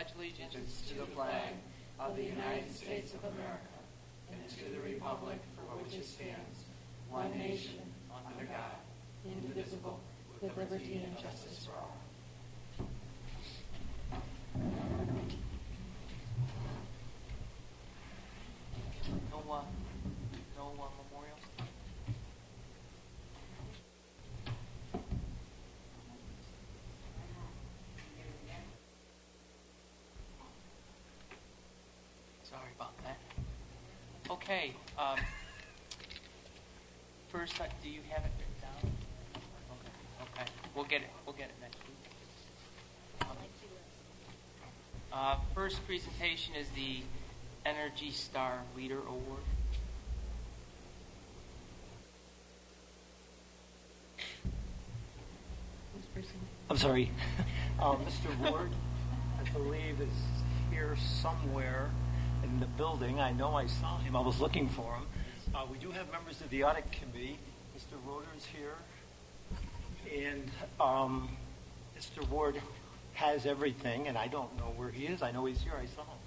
pledge allegiance to the flag of the United States of America and to the republic for which it stands, one nation, under God, indivisible, with liberty and justice for all. No memorials? Sorry about that. Okay. First, do you have it written down? Okay. We'll get it next week. First presentation is the Energy Star Leader Award. I'm sorry. Mr. Ward, I believe, is here somewhere in the building. I know I saw him. I was looking for him. We do have members of the audit committee. Mr. Roeder is here. And Mr. Ward has everything, and I don't know where he is. I know he's here. I saw him.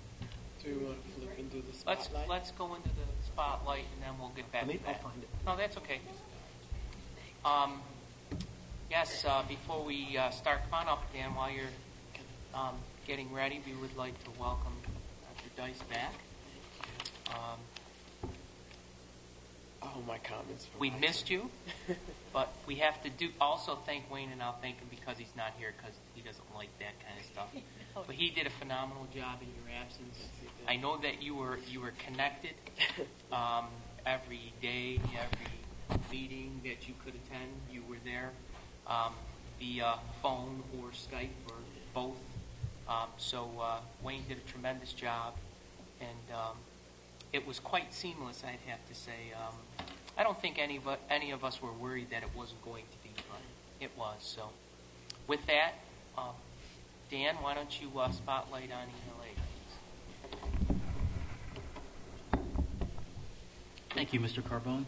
Do you want to flip into the spotlight? Let's go into the spotlight, and then we'll get back to that. I'll find it. No, that's okay. Yes, before we start, come on up, Dan. While you're getting ready, we would like to welcome Dr. Dice back. My comments. We missed you, but we have to also thank Wayne, and I'll thank him because he's not here because he doesn't like that kind of stuff. But he did a phenomenal job in your absence. I know that you were connected every day, every meeting that you could attend. You were there via phone or Skype or both. So Wayne did a tremendous job, and it was quite seamless, I'd have to say. I don't think any of us were worried that it wasn't going to be, but it was. So with that, Dan, why don't you spotlight on ELA, please? Thank you, Mr. Carbone.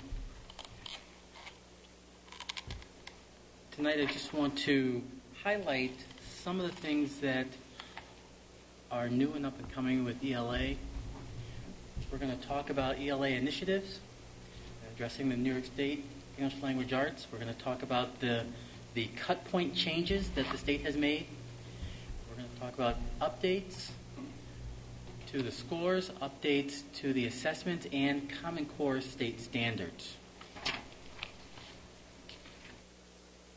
Tonight I just want to highlight some of the things that are new and up and coming with ELA. We're going to talk about ELA initiatives, addressing the New York State English Language Arts. We're going to talk about the cut point changes that the state has made. We're going to talk about updates to the scores, updates to the assessments, and Common Core state standards.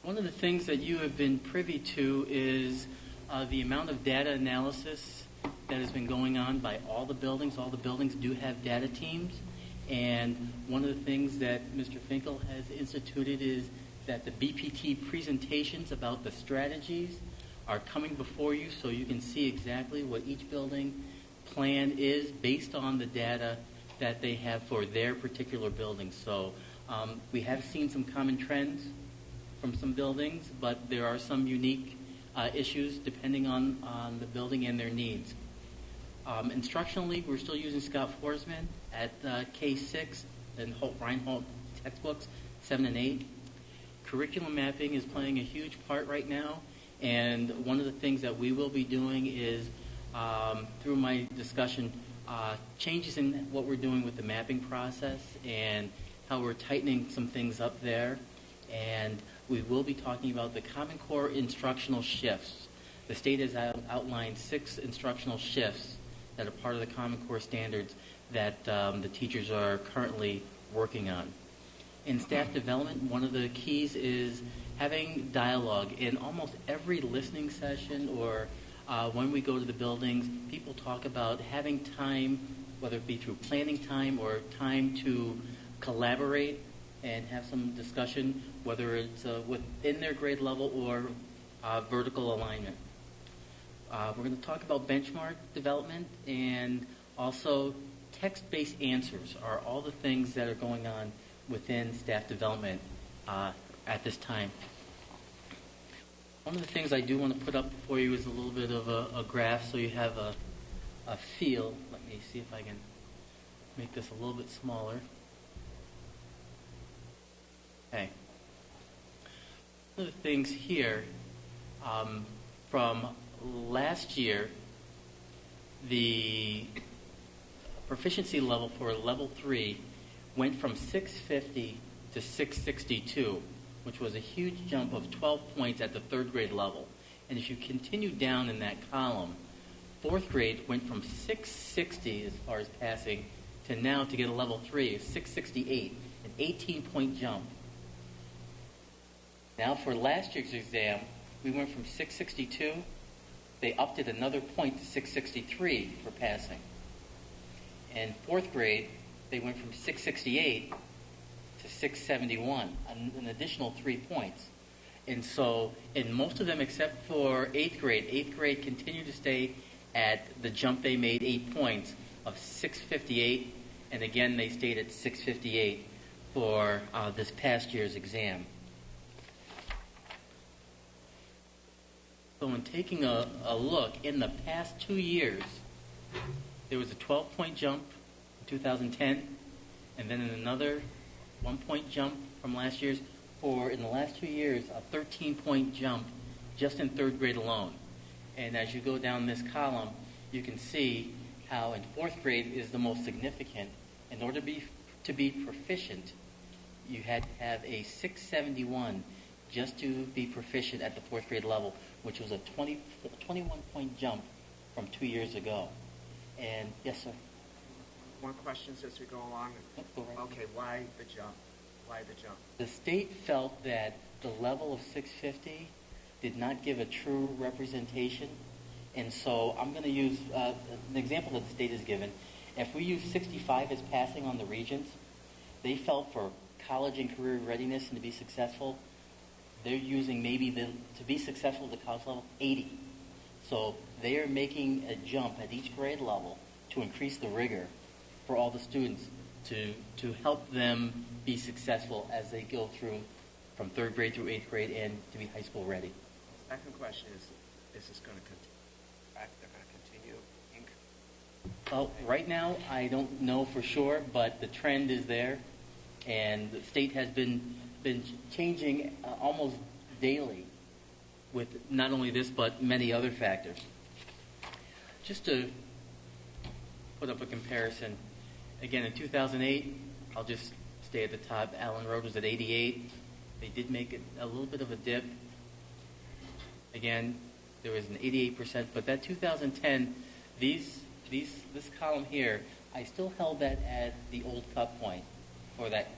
One of the things that you have been privy to is the amount of data analysis that has been going on by all the buildings. All the buildings do have data teams. And one of the things that Mr. Finkel has instituted is that the BPT presentations about the strategies are coming before you so you can see exactly what each building plan is based on the data that they have for their particular building. So we have seen some common trends from some buildings, but there are some unique issues depending on the building and their needs. Instructionally, we're still using Scott Forsman at K6 and Reinhold textbooks 7 and 8. Curriculum mapping is playing a huge part right now, and one of the things that we will be doing is, through my discussion, changes in what we're doing with the mapping process and how we're tightening some things up there. And we will be talking about the Common Core instructional shifts. The state has outlined 6 instructional shifts that are part of the Common Core standards that the teachers are currently working on. In staff development, one of the keys is having dialogue. In almost every listening session or when we go to the buildings, people talk about having time, whether it be through planning time or time to collaborate and have some discussion, whether it's within their grade level or vertical alignment. We're going to talk about benchmark development, and also text-based answers are all the things that are going on within staff development at this time. One of the things I do want to put up for you is a little bit of a graph so you have a feel. Let me see if I can make this a little bit smaller. Okay. One of the things here from last year the proficiency level for level 3 went from 650 to 662, which was a huge jump of 12 points at the third grade level. And if you continue down in that column, fourth grade went from 660 as far as passing to now to get a level 3 is 668, an 18-point jump. Now for last year's exam, we went from 662, they upped it another point to 663 for passing. In fourth grade, they went from 668 to 671, an additional 3 points. And so, in most of them except for eighth grade continued to stay at the jump they made 8 points of 658, and again they stayed at 658 for this past year's exam. So in taking a look, in the past 2 years, there was a 12-point jump in 2010, and then another 1-point jump from last year's, or in the last 2 years, a 13-point jump just in third grade alone. And as you go down this column, you can see how in fourth grade is the most significant. In order to be proficient, you had to have a 671 just to be proficient at the fourth grade level, which was a 21-point jump from 2 years ago. And yes, sir. More questions as we go along? Go right Okay, why the jump? Why the jump? The state felt that the level of 650 did not give a true representation. And so I'm going to use an example that the state has given. If we use 65 as passing on the Regents, they felt for college and career readiness and to be successful, they're using to be successful at the college level, 80. So they are making a jump at each grade level to increase the rigor for all the students to help them be successful as they go through from third grade through eighth grade and to be high school ready. Second question is this going to continue? They're going to continue? Well, right now, I don't know for sure, but the trend is there, and the state has been changing almost daily with not only this, but many other factors. Just to put up a comparison, again, in 2008, I'll just stay at the top. Allen Road was at 88. They did make it a little bit of a dip. Again, there was an 88%, but that 2010, this column here, I still held that at the old cut point for that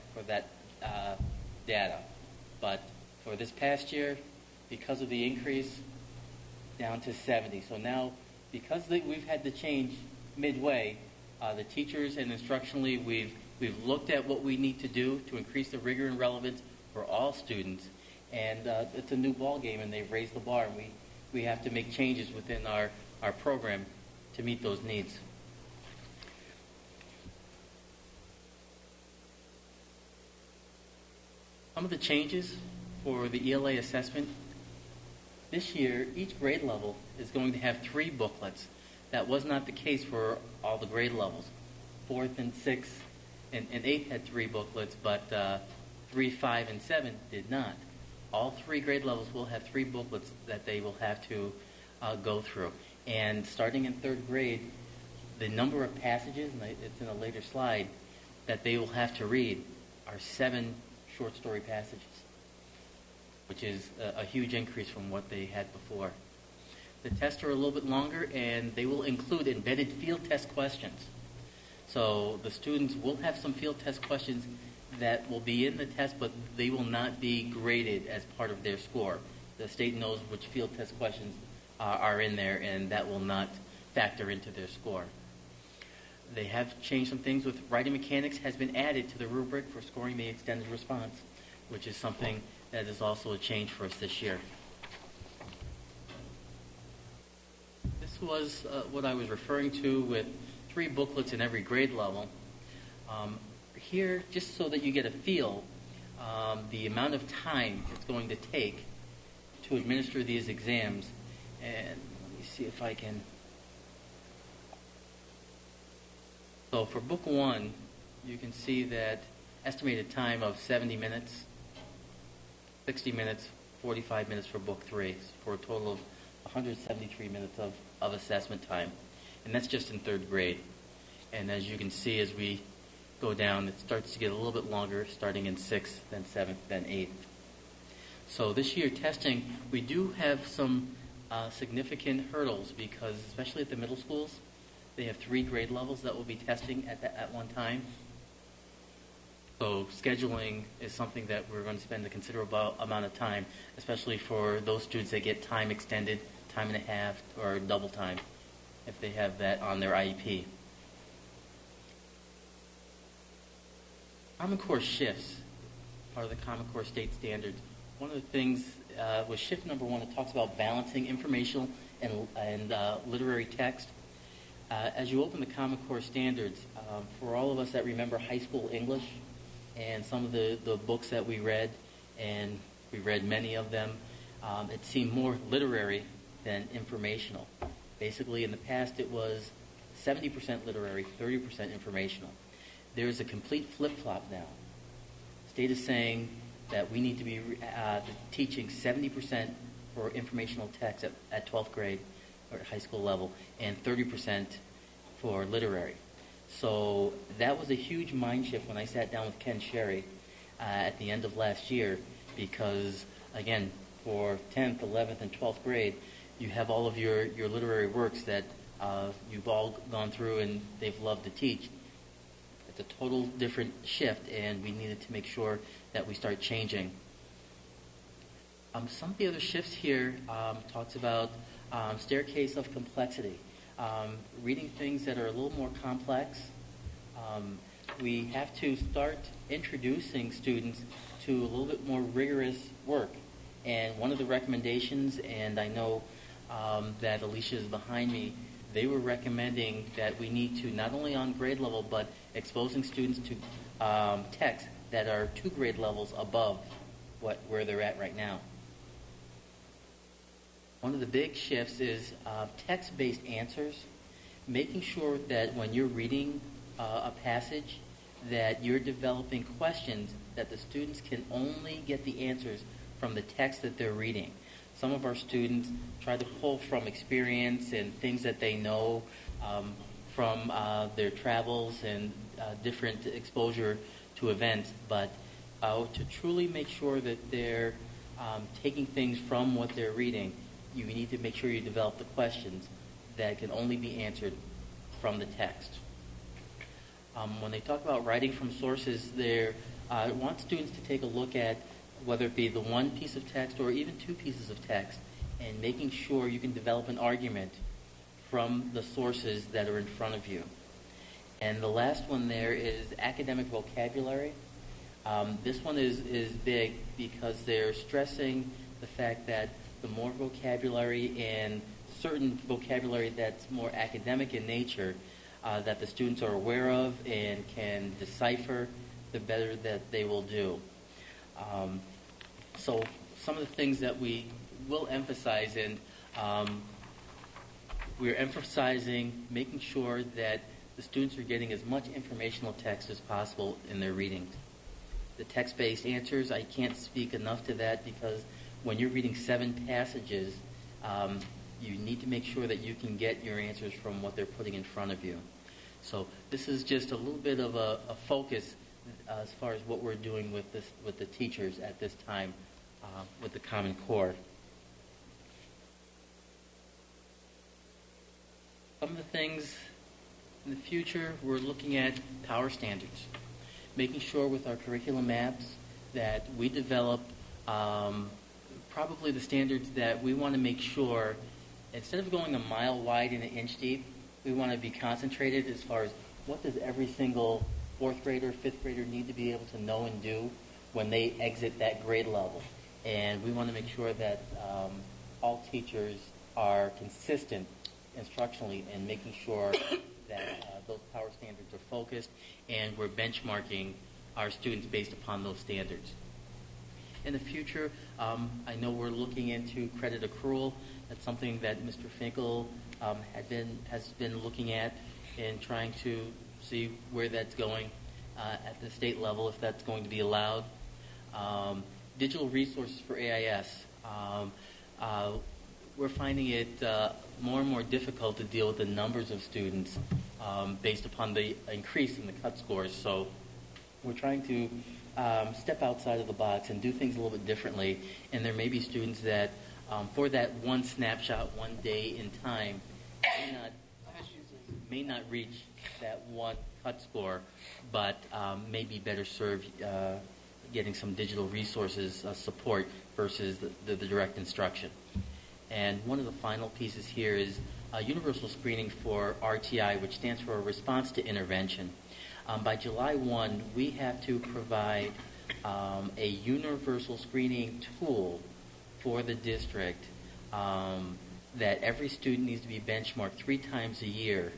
data. But for this past year, because of the increase, down to 70. So now, because we've had the change midway, the teachers and instructionally, we've looked at what we need to do to increase the rigor and relevance for all students. And it's a new ball game, and they've raised the bar, and we have to make changes within our program to meet those needs. Some of the changes for the ELA assessment. This year, each grade level is going to have 3 booklets. That was not the case for all the grade levels. 4th and 6th and 8th had 3 booklets, but 3, 5, and 7 did not. All 3 grade levels will have 3 booklets that they will have to go through. And starting in 3rd grade, the number of passages, and it's in a later slide, that they will have to read are 7 short story passages, which is a huge increase from what they had before. The tests are a little bit longer, and they will include embedded field test questions. So the students will have some field test questions that will be in the test, but they will not be graded as part of their score. The state knows which field test questions are in there, and that will not factor into their score. They have changed some things with writing mechanics has been added to the rubric for scoring the extended response, which is something that is also a change for us this year. This was what I was referring to with 3 booklets in every grade level. Here, just so that you get a feel, the amount of time it's going to take to administer these exams. And let me see if I can. So for book 1, you can see that estimated time of 70 minutes, 60 minutes, 45 minutes for book 3, for a total of 173 minutes of assessment time. and that's just in third grade. And as you can see, as we go down, it starts to get a little bit longer, starting in 6th, then 7th, then 8th. So this year testing, we do have some significant hurdles because, especially at the middle schools, they have 3 grade levels that will be testing at one time. So scheduling is something that we're going to spend a considerable amount of time, especially for those students that get time extended, time and a half, or double time, if they have that on their IEP. Common Core shifts, part of the Common Core state standards. One of the things with shift number 1, it talks about balancing informational and literary text. As you open the Common Core standards, for all of us that remember high school English and some of the books that we read, and we read many of them, it seemed more literary than informational. Basically, in the past, it was 70% literary, 30% informational. There is a complete flip-flop now. The state is saying that we need to be teaching 70% for informational text at 12th grade or high school level, and 30% for literary. So that was a huge mind shift when I sat down with Ken Sherry at the end of last year, because, again, for 10th, 11th, and 12th grade, you have all of your literary works that you've all gone through and they've loved to teach. It's a total different shift, and we needed to make sure that we start changing. Some of the other shifts here talks about staircase of complexity, reading things that are a little more complex. We have to start introducing students to a little bit more rigorous work. And one of the recommendations, and I know that Alicia is behind me, they were recommending that we need to, not only on grade level, but exposing students to texts that are 2 grade levels above where they're at right now. One of the big shifts is text-based answers, making sure that when you're reading a passage, that you're developing questions that the students can only get the answers from the text that they're reading. Some of our students try to pull from experience and things that they know from their travels and different exposure to events, but to truly make sure that they're taking things from what they're reading, you need to make sure you develop the questions that can only be answered from the text. When they talk about writing from sources, they want students to take a look at whether it be the one piece of text or even 2 pieces of text, and making sure you can develop an argument from the sources that are in front of you. And the last one there is academic vocabulary. This one is big because they're stressing the fact that the more vocabulary and certain vocabulary that's more academic in nature that the students are aware of and can decipher, the better that they will do. So some of the things that we will emphasize, and we're emphasizing making sure that the students are getting as much informational text as possible in their reading. The text-based answers, I can't speak enough to that, because when you're reading 7 passages, you need to make sure that you can get your answers from what they're putting in front of you. So this is just a little bit of a focus as far as what we're doing with the teachers at this time with the Common Core. Some of the things in the future, we're looking at power standards, making sure with our curriculum maps that we develop probably the standards that we want to make sure, instead of going a mile wide and an inch deep, we want to be concentrated as far as what does every single 4th grader, 5th grader need to be able to know and do when they exit that grade level. And we want to make sure that all teachers are consistent instructionally in making sure that those power standards are focused and we're benchmarking our students based upon those standards. In the future, I know we're looking into credit accrual. That's something that Mr. Finkel has been looking at and trying to see where that's going at the state level, if that's going to be allowed. Digital resources for AIS. we're finding it more and more difficult to deal with the numbers of students based upon the increase in the cut scores. So we're trying to step outside of the box and do things a little bit differently. And there may be students that, for that one snapshot, one day in time, may not reach that one cut score, but may be better served getting some digital resources support versus the direct instruction. And one of the final pieces here is universal screening for RTI, which stands for Response to Intervention. By July 1, we have to provide a universal screening tool for the district that every student needs to be benchmarked 3 times a year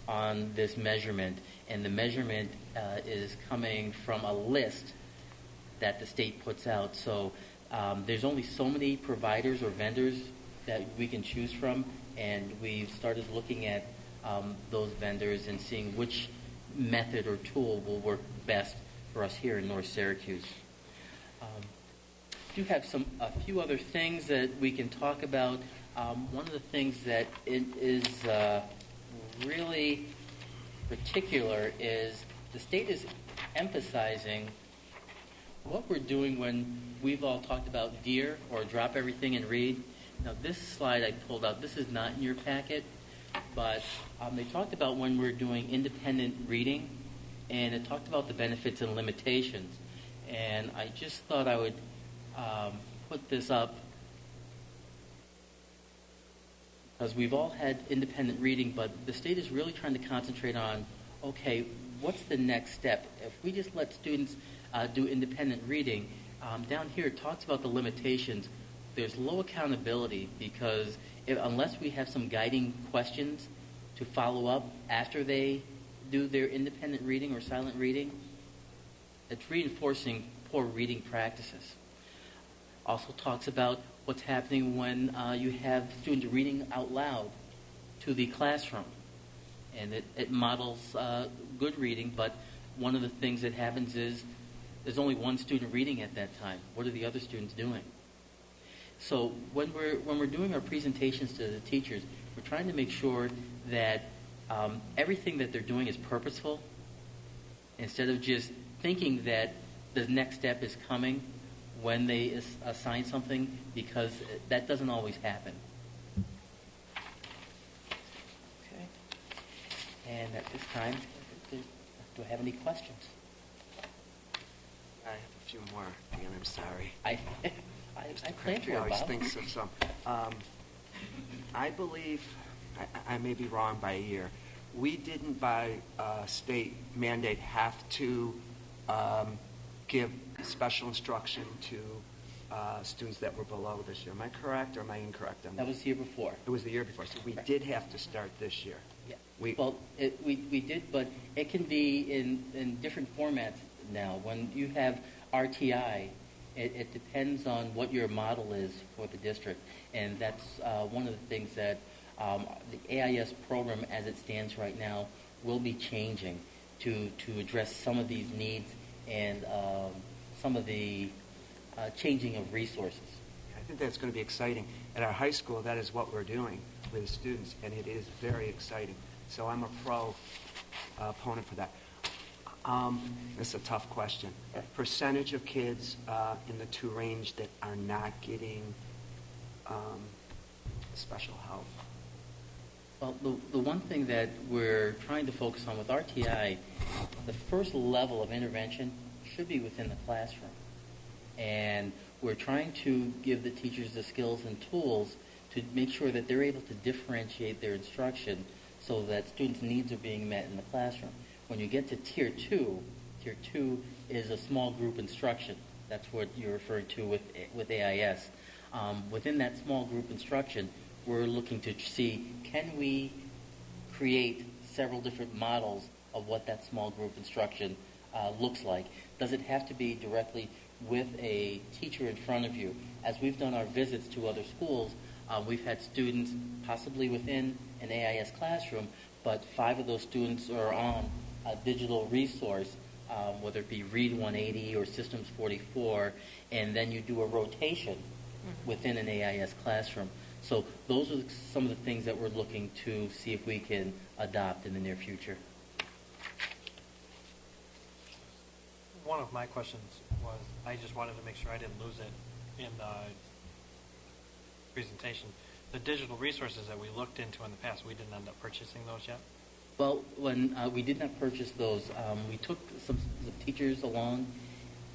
on this measurement. And the measurement is coming from a list that the state puts out. So there's only so many providers or vendors that we can choose from, and we've started looking at those vendors and seeing which method or tool will work best for us here in North Syracuse. Do have a few other things that we can talk about. One of the things that is really particular is the state is emphasizing what we're doing when we've all talked about DEAR, or drop everything and read. Now, this slide I pulled out, this is not in your packet, but they talked about when we're doing independent reading, and it talked about the benefits and limitations. And I just thought I would put this up because we've all had independent reading, but the state is really trying to concentrate on, okay, what's the next step? If we just let students do independent reading, down here it talks about the limitations. There's low accountability because unless we have some guiding questions to follow up after they do their independent reading or silent reading, it's reinforcing poor reading practices. Also talks about what's happening when you have students reading out loud to the classroom. And it models good reading, but one of the things that happens is there's only one student reading at that time. What are the other students doing? So when we're doing our presentations to the teachers, we're trying to make sure that everything that they're doing is purposeful, instead of just thinking that the next step is coming when they assign something, because that doesn't always happen. Okay. And at this time, do I have any questions? I have a few more, Dan, I'm sorry. I plan for it, always Bob. thinks of some. I believe, I may be wrong by a year, we didn't by state mandate have to give special instruction to students that were below this year. Am I correct or am I incorrect on that? That was the year before. It was the year before, so we Correct. did have to start this year. Yeah. We did, but it can be in different formats now. When you have RTI, it depends on what your model is for the district, and that's one of the things that the AIS program, as it stands right now, will be changing to address some of these needs and some of the changing of resources. I think that's going to be exciting. At our high school, that is what we're doing with the students, and it is very exciting. So I'm a opponent for that. This is a tough question. Percentage of kids in the 2 range that are not getting special help. Well, the one thing that we're trying to focus on with RTI, the first level of intervention should be within the classroom. And we're trying to give the teachers the skills and tools to make sure that they're able to differentiate their instruction so that students' needs are being met in the classroom. When you get to Tier 2 is a small group instruction. That's what you're referring to with AIS. Within that small group instruction, we're looking to see, can we create several different models of what that small group instruction looks like? Does it have to be directly with a teacher in front of you? As we've done our visits to other schools, we've had students possibly within an AIS classroom, but 5 of those students are on a digital resource, whether it be Read 180 or Systems 44, and then you do a rotation within an AIS classroom. So those are some of the things that we're looking to see if we can adopt in the near future. One of my questions was, I just wanted to make sure I didn't lose it in the presentation. The digital resources that we looked into in the past, we didn't end up purchasing those yet? Well, when we did not purchase those, we took some teachers along,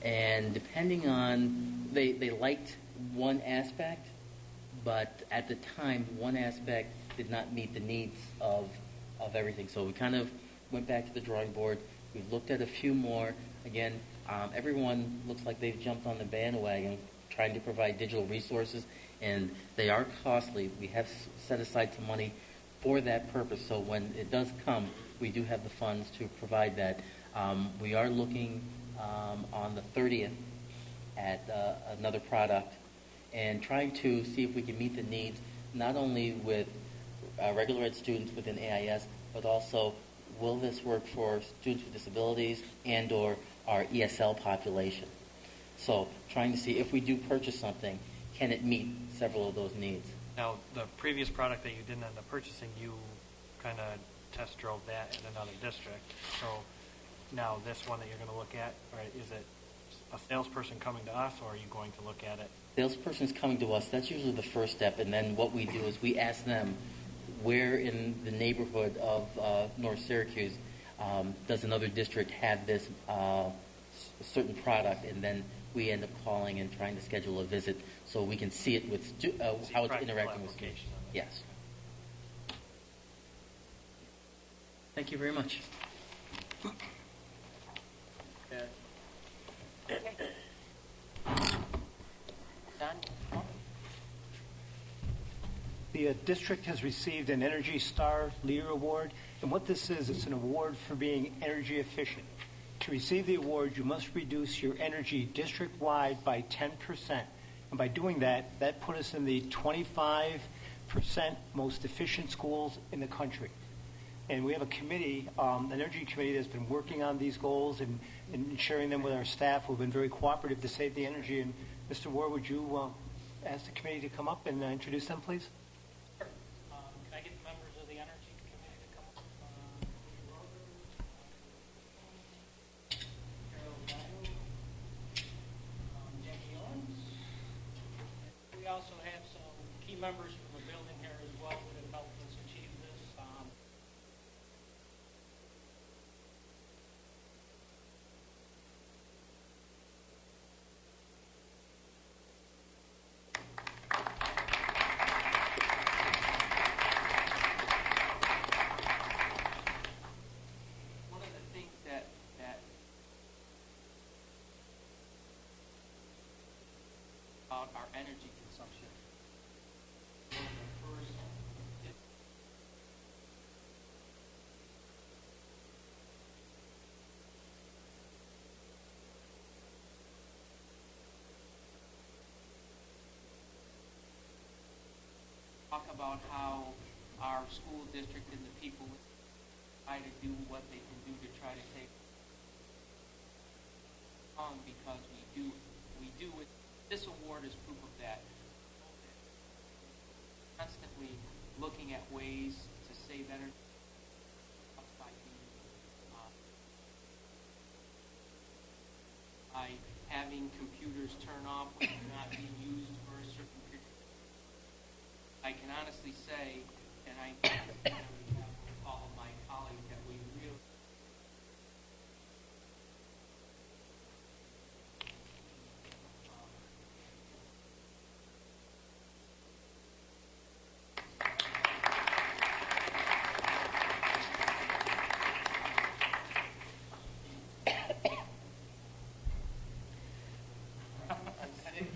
and depending on, they liked one aspect, but at the time, one aspect did not meet the needs of everything. So we kind of went back to the drawing board. We've looked at a few more. Again, everyone looks like they've jumped on the bandwagon trying to provide digital resources, and they are costly. We have set aside some money for that purpose, so when it does come, we do have the funds to provide that. We are looking on the 30th at another product and trying to see if we can meet the needs not only with regular ed students within AIS, but also will this work for students with disabilities and or our ESL population. So trying to see if we do purchase something, can it meet several of those needs? Now, the previous product that you didn't end up purchasing, you kind of test drove that in another district. So now this one that you're going to look at, right, is it a salesperson coming to us, or are you going to look at it? Salesperson's coming to us. That's usually the first step, and then what we do is we ask them where in the neighborhood of North Syracuse does another district have this certain product, and then we end up calling and trying to schedule a visit so we can see it with how it's interacting with students. Yes. Thank you very much. Don? The district has received an Energy Star Leader Award, and what this is, it's an award for being energy efficient. To receive the award, you must reduce your energy district-wide by 10%. And by doing that, that put us in the 25% most efficient schools in the country. And we have a committee, an energy committee that's been working on these goals and sharing them with our staff who have been very cooperative to save the energy. And Mr. Ward, would you ask the committee to come up and introduce them, please? Sure. Can I get the members of the Energy Committee to come up? Carol Dino, Jackie Owens. We also have some key members from the building here as well that have helped us achieve this. One of the things that about our energy consumption. First, talk about how our school district and the people try to do what they can do to try to take on, because we do it. This award is proof of that. Constantly looking at ways to save energy by having computers turn off when they're not being used for a certain period. I can honestly say, and I all of my colleagues, that we really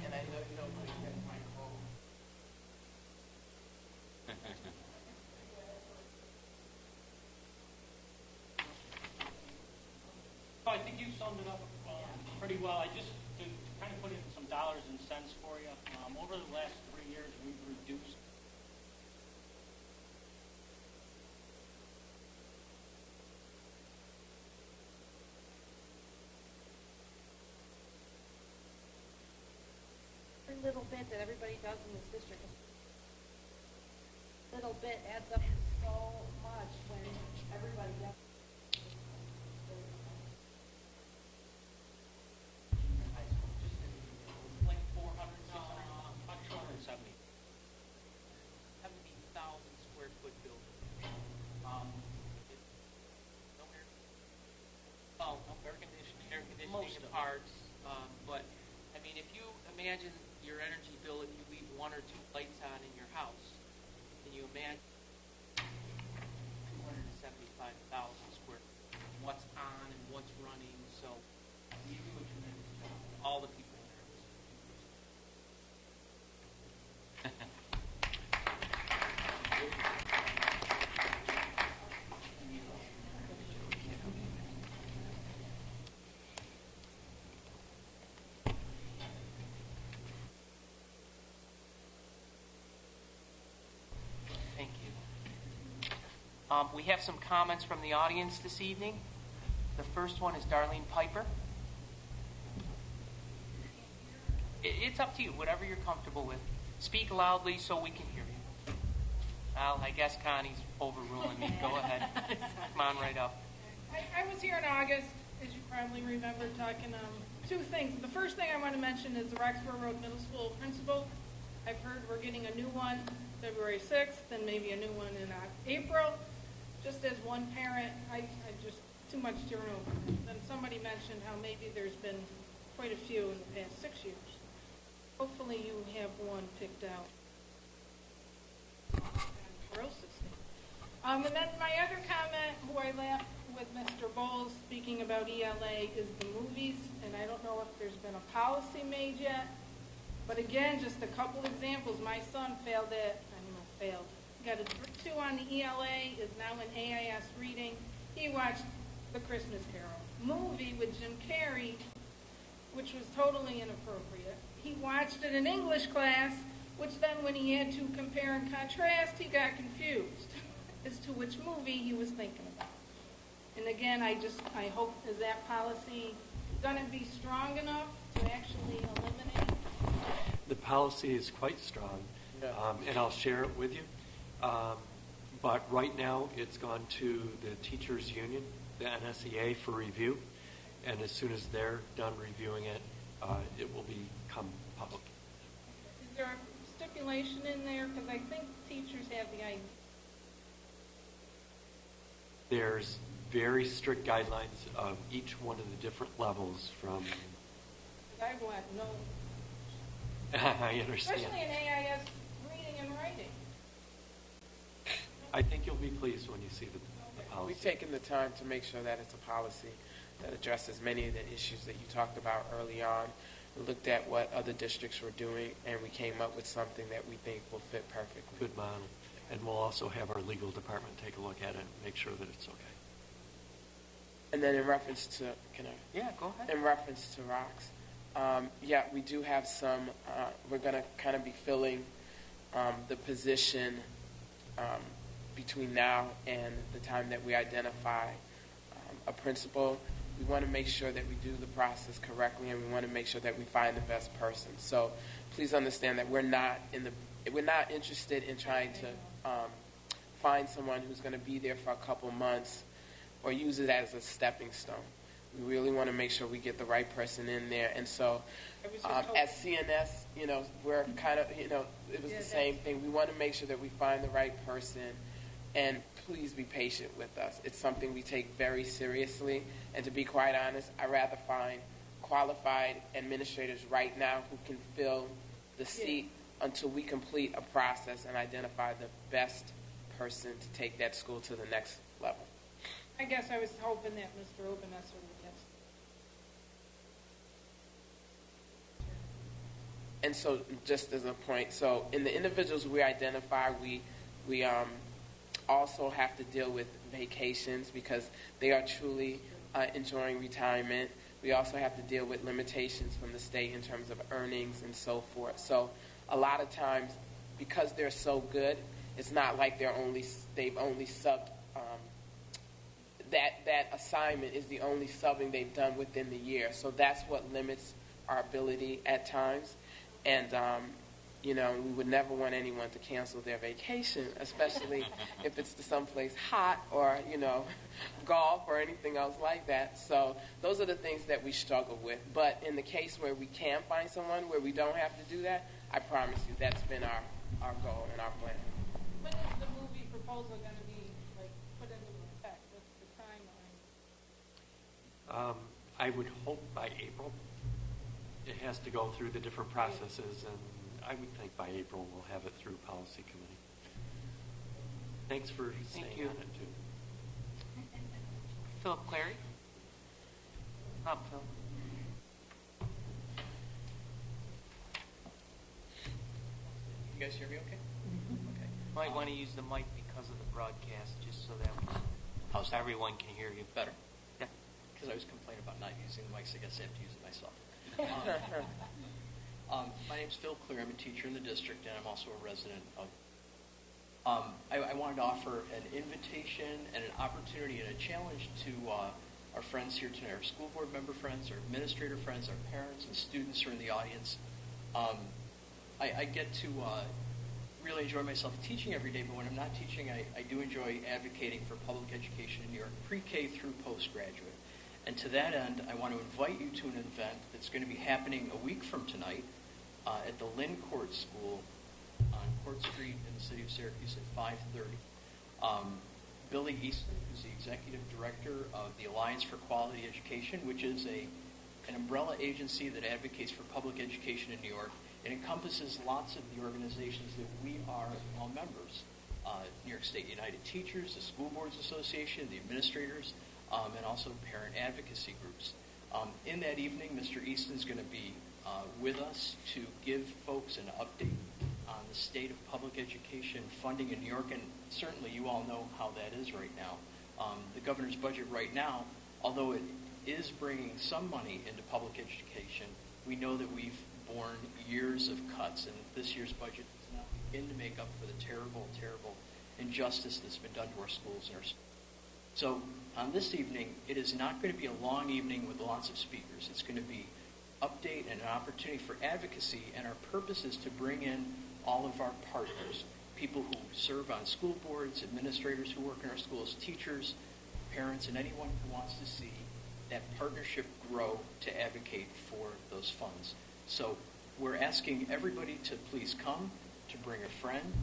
and I know you don't like that my quote. So I think you summed it up pretty well. I just to kind of put in some dollars and cents for you. Over the last 3 years, we've reduced Every little bit that everybody does in this district. bit adds up so much when everybody gets. High school, just like 400, about 270. 70,000 square foot building. No air. Oh, no air conditioning Most and of it. parts. But I mean, if you imagine your energy bill, if you leave one or two lights on in your house, can you imagine 275,000 square feet? What's on and what's running? So you do a tremendous job. All the people in there. Thank you. We have some comments from the audience this evening. The first one is Darlene Piper. It's up to you, whatever you're comfortable with. Speak loudly so we can hear you. Well, I guess Connie's overruling me. Go ahead. Come on right up. I was here in August, as you probably remember, talking two things. The first thing I want to mention is the Roxborough Road Middle School principal. I've heard we're getting a new one February 6th, and maybe a new one in April. Just as one parent, I just too much turnover. Then somebody mentioned how maybe there's been quite a few in the past 6 years. Hopefully you have one picked out. And then my other comment, who I laughed with Mr. Bowles speaking about ELA, is the movies. And I don't know if there's been a policy made yet. But again, just a couple examples. My son failed. Got a 2 on the ELA, is now in AIS reading. He watched The Christmas Carol movie with Jim Carrey, which was totally inappropriate. He watched it in English class, which then when he had to compare and contrast, he got confused as to which movie he was thinking about. And again, I hope, is that policy going to be strong enough to actually eliminate? The policy is quite strong, and I'll share it with you. But right now, it's gone to the teachers' union, the NSEA, for review. And as soon as they're done reviewing it, it will become public. Is there a stipulation in there? Because I think teachers have the idea. There's very strict guidelines of each one of the different levels from... I want no... I understand. Especially in AIS reading and writing. I think you'll be pleased when you see the policy. We've taken the time to make sure that it's a policy that addresses many of the issues that you talked about early on. We looked at what other districts were doing, and we came up with something that we think will fit perfectly. Good model. And we'll also have our legal department take a look at it and make sure that it's okay. And then in reference to, Yeah, go ahead. in reference to ROCs, we do have some, we're going to kind of be filling the position between now and the time that we identify a principal. We want to make sure that we do the process correctly, and we want to make sure that we find the best person. So please understand that we're not interested in trying to find someone who's going to be there for a couple months or use it as a stepping stone. We really want to make sure we get the right person in there. And so at CNS, we're kind of, it was the same thing. We want to make sure that we find the right person, and please be patient with us. It's something we take very seriously. And to be quite honest, I'd rather find qualified administrators right now who can fill the seat until we complete a process and identify the best person to take that school to the next level. I guess I was hoping that Mr. Obenesser would get. And so, just as a point, so in the individuals we identify, we also have to deal with vacations because they are truly enjoying retirement. We also have to deal with limitations from the state in terms of earnings and so forth. So a lot of times, because they're so good, it's not like they've only subbed. That assignment is the only subbing they've done within the year. So that's what limits our ability at times. And we would never want anyone to cancel their vacation, especially if it's to someplace hot or, golf or anything else like that. So those are the things that we struggle with. But in the case where we can find someone where we don't have to do that, I promise you that's been our goal and our plan. When is the movie proposal going to be put into effect? What's the timeline? I would hope by April. It has to go through the different processes, and I would think by April we'll have it through policy committee. Thanks for staying on it, too. Philip Clary? Up, Phil. You guys hear me okay? Okay. Might want to use the mic because of the broadcast, just so that everyone can hear you Better? Yeah. Because I was complaining about not using the mics. I guess I have to use it myself. My name's Phil Clear. I'm a teacher in the district, and I'm also a resident of. I wanted to offer an invitation and an opportunity and a challenge to our friends here tonight, our school board member friends, our administrator friends, our parents and students who are in the audience. I get to really enjoy myself teaching every day, but when I'm not teaching, I do enjoy advocating for public education in New York, pre-K through postgraduate. And to that end, I want to invite you to an event that's going to be happening a week from tonight at the Lynn Court School on Court Street in the city of Syracuse at 5:30. Billy Easton, who's the executive director of the Alliance for Quality Education, which is an umbrella agency that advocates for public education in New York. It encompasses lots of the organizations that we are all members. New York State United Teachers, the School Boards Association, the administrators, and also parent advocacy groups. In that evening, Mr. Easton is going to be with us to give folks an update on the state of public education funding in New York, and certainly you all know how that is right now. The governor's budget right now, although it is bringing some money into public education, we know that we've borne years of cuts, and this year's budget does not begin to make up for the terrible, terrible injustice that's been done to our schools and our schools. So on this evening, it is not going to be a long evening with lots of speakers. It's going to be update and an opportunity for advocacy, and our purpose is to bring in all of our partners, people who serve on school boards, administrators who work in our schools, teachers, parents, and anyone who wants to see that partnership grow to advocate for those funds. So we're asking everybody to please come, to bring a friend,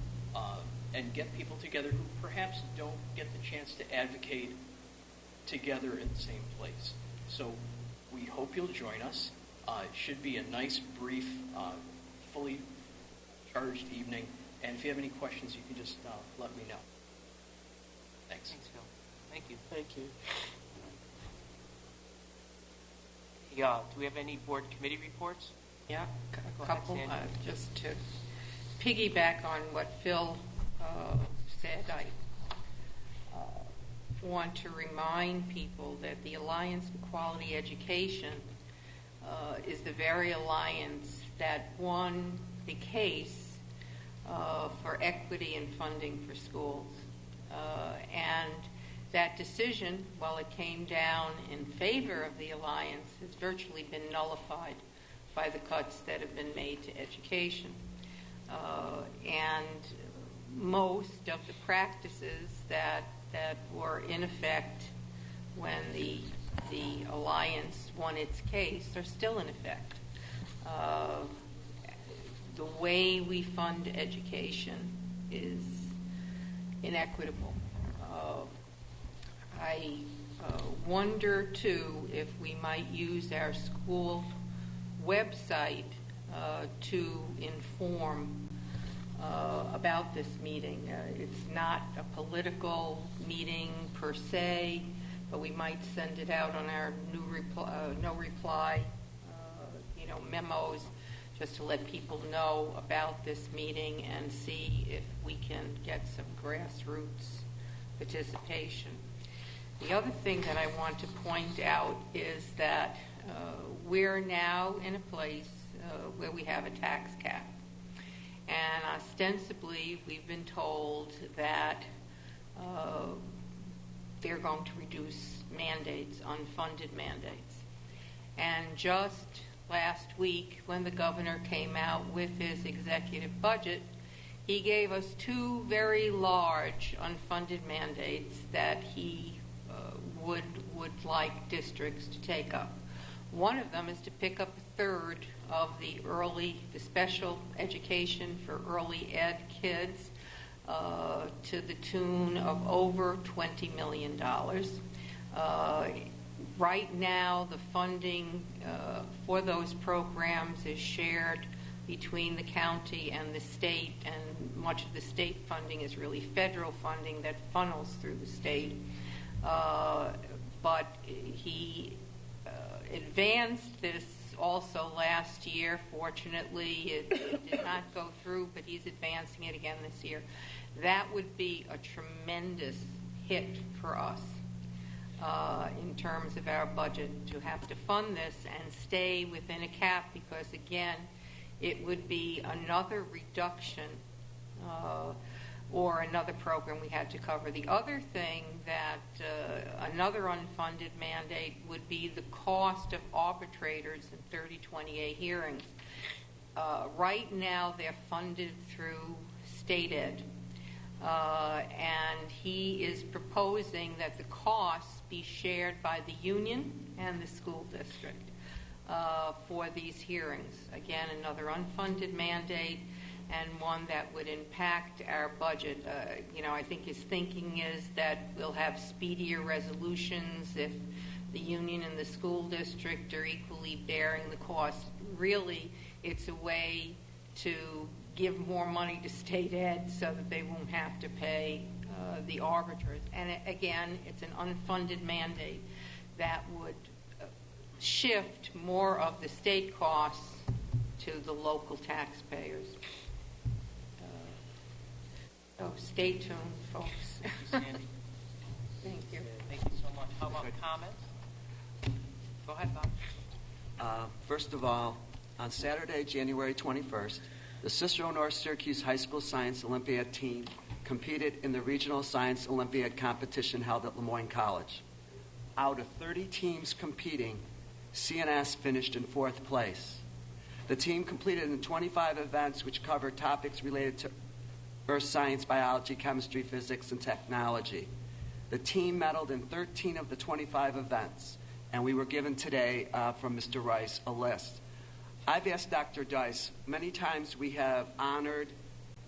and get people together who perhaps don't get the chance to advocate together in the same place. So we hope you'll join us. It should be a nice, brief, fully charged evening. And if you have any questions, you can just let me know. Thanks. Thanks, Phil. Thank you. Thank you. Yeah. Do we have any board committee reports? Yeah, Go a ahead, couple. Sandy. Just to piggyback on what Phil said, I want to remind people that the Alliance for Quality Education is the very alliance that won the case for equity in funding for schools. And that decision, while it came down in favor of the alliance, has virtually been nullified by the cuts that have been made to education. And most of the practices that were in effect when the alliance won its case are still in effect. The way we fund education is inequitable. I wonder, too, if we might use our school website to inform about this meeting. It's not a political meeting per se, but we might send it out on our no reply memos just to let people know about this meeting and see if we can get some grassroots participation. The other thing that I want to point out is that we're now in a place where we have a tax cap. And ostensibly, we've been told that they're going to reduce mandates, unfunded mandates. And just last week when the governor came out with his executive budget, he gave us two very large unfunded mandates that he would like districts to take up. One of them is to pick up a third of the special education for early ed kids to the tune of over $20 million. Right now, the funding for those programs is shared between the county and the state, and much of the state funding is really federal funding that funnels through the state. But he advanced this also last year. Fortunately, it did not go through, but he's advancing it again this year. That would be a tremendous hit for us in terms of our budget to have to fund this and stay within a cap, because, again, it would be another reduction or another program we had to cover. The other thing that another unfunded mandate would be the cost of arbitrators in 3020A hearings. Right now, they're funded through state ed. And he is proposing that the costs be shared by the union and the school district for these hearings. Again, another unfunded mandate, and one that would impact our budget. I think his thinking is that we'll have speedier resolutions if the union and the school district are equally bearing the cost. Really, it's a way to give more money to state ed so that they won't have to pay the arbiters. And again, it's an unfunded mandate that would shift more of the state costs to the local taxpayers. So stay tuned, folks. Thank you, Sandy. Thank you. Thank you so much. How about comments? Go ahead, Bob. First of all, on Saturday, January 21st, the Cicero North Syracuse High School Science Olympiad team competed in the Regional Science Olympiad competition held at Lemoyne College. Out of 30 teams competing, CNS finished in 4th place. The team completed in 25 events which covered topics related to earth science, biology, chemistry, physics, and technology. The team medaled in 13 of the 25 events, and we were given today from Mr. Rice a list. I've asked Dr. Dice, many times we have honored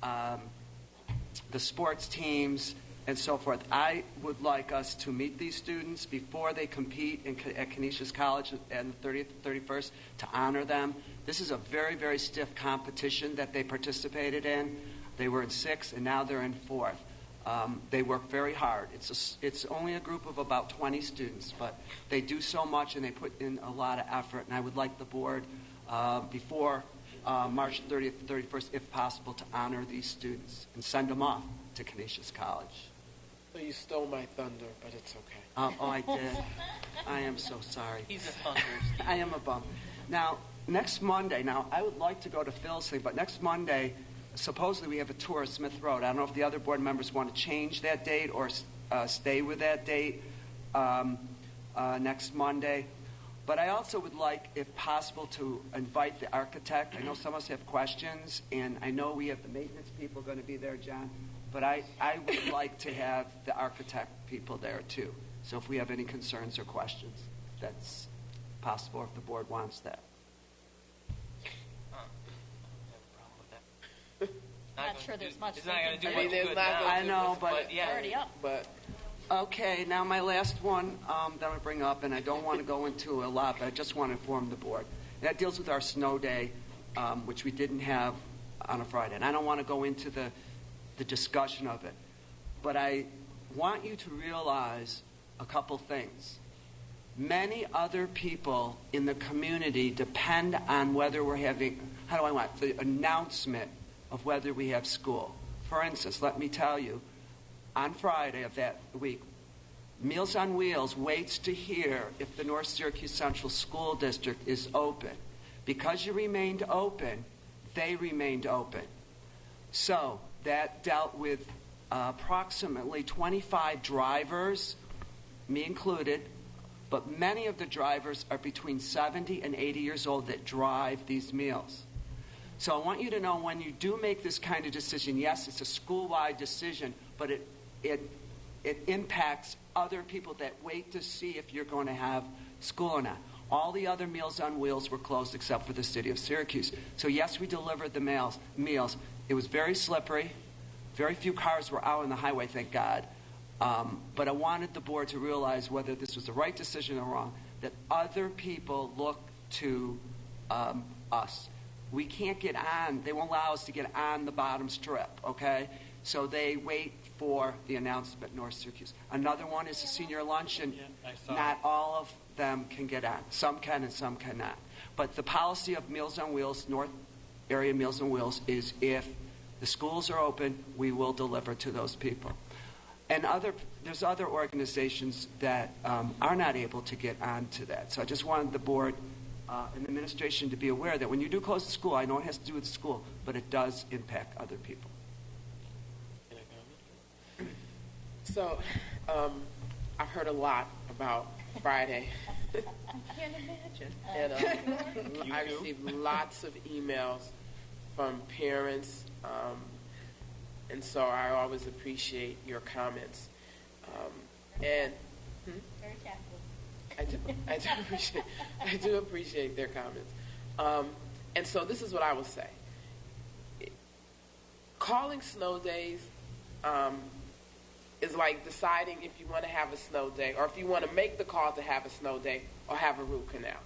the sports teams and so forth. I would like us to meet these students before they compete at Canisius College on the 30th and 31st to honor them. This is a very, very stiff competition that they participated in. They were in 6th, and now they're in 4th. They work very hard. It's only a group of about 20 students, but they do so much, and they put in a lot of effort. And I would like the board, before March 30th, 31st, if possible, to honor these students and send them off to Canisius College. So you stole my thunder, but it's okay. Oh, I did. I am so sorry. He's a thunder. I am a bum. Now, next Monday, I would like to go to Phil's thing, but next Monday, supposedly we have a tour of Smith Road. I don't know if the other board members want to change that date or stay with that date next Monday. But I also would like, if possible, to invite the architect. I know some of us have questions, and I know we have the maintenance people going to be there, John. But I would like to have the architect people there, too. So if we have any concerns or questions, that's possible if the board wants that. Not sure there's much It's not going to do I mean, much there's good not now. gonna I know, but yeah. Already up. But okay, now my last one that I'm going to bring up, and I don't want to go into a lot, but I just want to inform the board. That deals with our snow day, which we didn't have on a Friday. And I don't want to go into the discussion of it. But I want you to realize a couple things. Many other people in the community depend on whether we're having, the announcement of whether we have school. For instance, let me tell you, on Friday of that week, Meals on Wheels waits to hear if the North Syracuse Central School District is open. Because you remained open, they remained open. So that dealt with approximately 25 drivers, me included, but many of the drivers are between 70 and 80 years old that drive these meals. So I want you to know, when you do make this kind of decision, yes, it's a school-wide decision, but it impacts other people that wait to see if you're going to have school or not. All the other Meals on Wheels were closed except for the city of Syracuse. So yes, we delivered the meals. It was very slippery. Very few cars were out on the highway, thank God. But I wanted the board to realize, whether this was the right decision or wrong, that other people look to us. We can't get on. They won't allow us to get on the bottom strip, okay? So they wait for the announcement in North Syracuse. Another one is the senior luncheon. Not all of them can get on. Some can and some cannot. But the policy of Meals on Wheels, North Area Meals on Wheels, is if the schools are open, we will deliver to those people. And there's other organizations that are not able to get onto that. So I just wanted the board and the administration to be aware that when you do close the school, I know it has to do with the school, but it does impact other people. So, I've heard a lot about Friday. I can't imagine. And I received lots of emails from parents, and so I always appreciate your comments. And Very tactful. I do appreciate their comments. And so this is what I will say. Calling snow days is like deciding if you want to have a snow day, or if you want to make the call to have a snow day or have a root canal.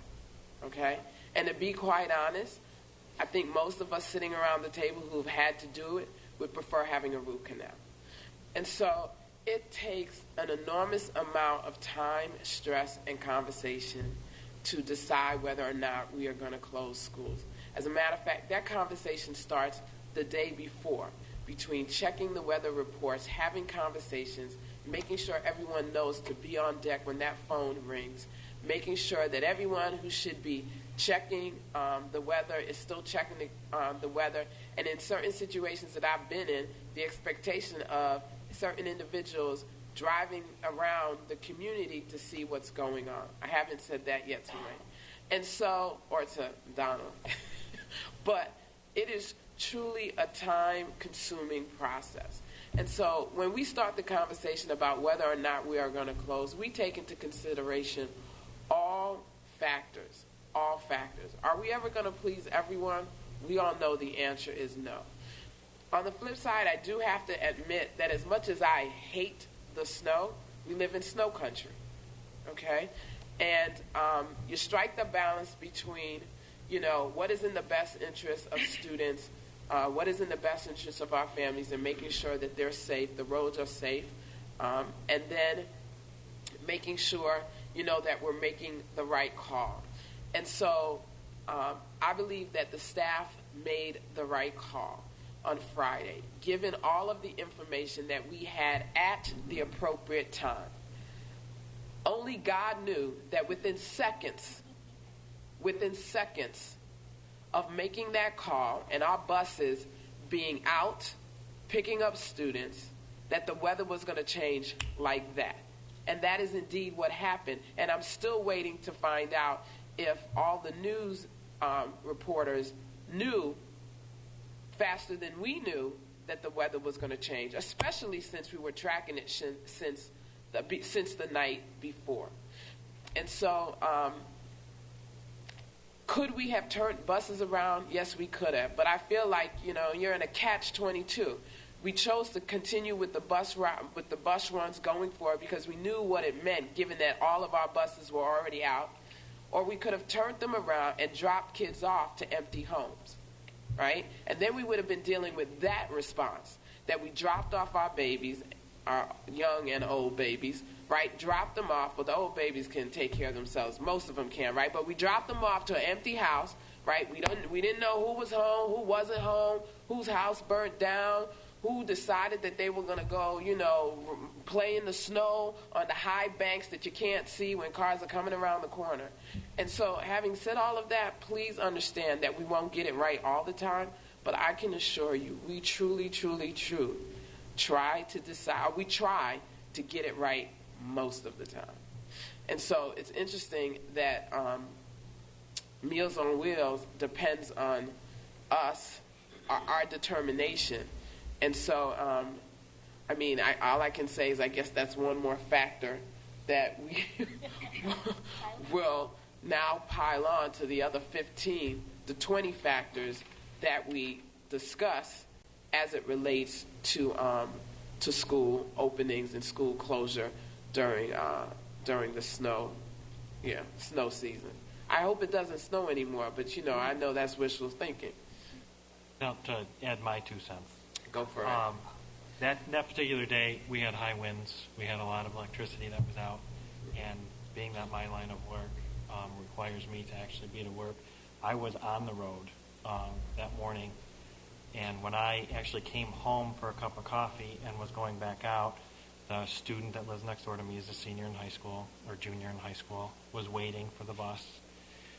Okay? And to be quite honest, I think most of us sitting around the table who've had to do it would prefer having a root canal. And so it takes an enormous amount of time, stress, and conversation to decide whether or not we are going to close schools. As a matter of fact, that conversation starts the day before, between checking the weather reports, having conversations, making sure everyone knows to be on deck when that phone rings, making sure that everyone who should be checking the weather is still checking the weather. And in certain situations that I've been in, the expectation of certain individuals driving around the community to see what's going on. I haven't said that yet to Ray. And so, or to Donald. But it is truly a time-consuming process. And so when we start the conversation about whether or not we are going to close, we take into consideration all factors. All factors. Are we ever going to please everyone? We all know the answer is no. On the flip side, I do have to admit that as much as I hate the snow, we live in snow country, okay? And you strike the balance between, what is in the best interest of students, what is in the best interest of our families, and making sure that they're safe, the roads are safe, and then making sure, that we're making the right call. And so I believe that the staff made the right call on Friday, given all of the information that we had at the appropriate time. Only God knew that within seconds of making that call and our buses being out, picking up students, that the weather was going to change like that. And that is indeed what happened. And I'm still waiting to find out if all the news reporters knew faster than we knew that the weather was going to change, especially since we were tracking it since the night before. And so could we have turned buses around? Yes, we could have. But I feel like, you're in a catch-22. We chose to continue with the bus runs going forward because we knew what it meant, given that all of our buses were already out. Or we could have turned them around and dropped kids off to empty homes, right? And then we would have been dealing with that response, that we dropped off our babies, our young and old babies, right? Dropped them off. Well, the old babies can take care of themselves. Most of them can, right? But we dropped them off to an empty house, right? We didn't know who was home, who wasn't home, whose house burnt down, who decided that they were going to go, play in the snow on the high banks that you can't see when cars are coming around the corner. And so having said all of that, please understand that we won't get it right all the time, but I can assure you we truly try to decide. We try to get it right most of the time. And so it's interesting that Meals on Wheels depends on us, our determination. And so, all I can say is I guess that's one more factor that we will now pile on to the other 15, the 20 factors that we discuss as it relates to school openings and school closure during the snow season. I hope it doesn't snow anymore, but I know that's wishful thinking. Now, to add my 2 cents. Go for it. That particular day, we had high winds. We had a lot of electricity that was out. And being that my line of work requires me to actually be to work, I was on the road that morning. And when I actually came home for a cup of coffee and was going back out, the student that lives next door to me is a senior in high school, or junior in high school, was waiting for the bus.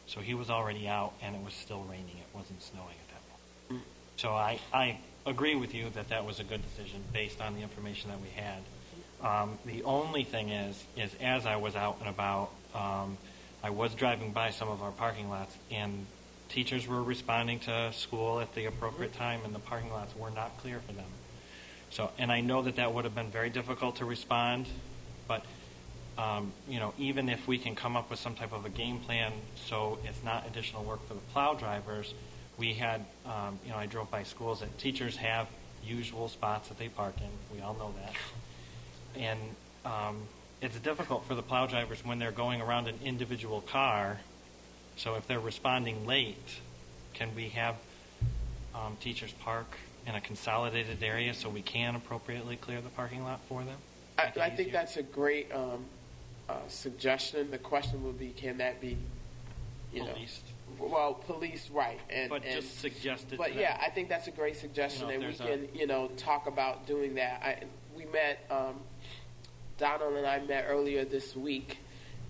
So he was already out, and it was still raining. It wasn't snowing at that point. So I agree with you that that was a good decision based on the information that we had. The only thing is as I was out and about, I was driving by some of our parking lots, and teachers were responding to school at the appropriate time, and the parking lots were not clear for them. So, and I know that would have been very difficult to respond, but even if we can come up with some type of a game plan so it's not additional work for the plow drivers, we had, I drove by schools that teachers have usual spots that they park in. We all know that. And it's difficult for the plow drivers when they're going around an individual car. So if they're responding late, can we have teachers park in a consolidated area so we can appropriately clear the parking lot for them? I think that's a great suggestion. The question would be, can that be, Policed. Well, police, right? But just suggested. But yeah, I think that's a great suggestion, and we can, talk about doing that. We met, Donald and I met earlier this week,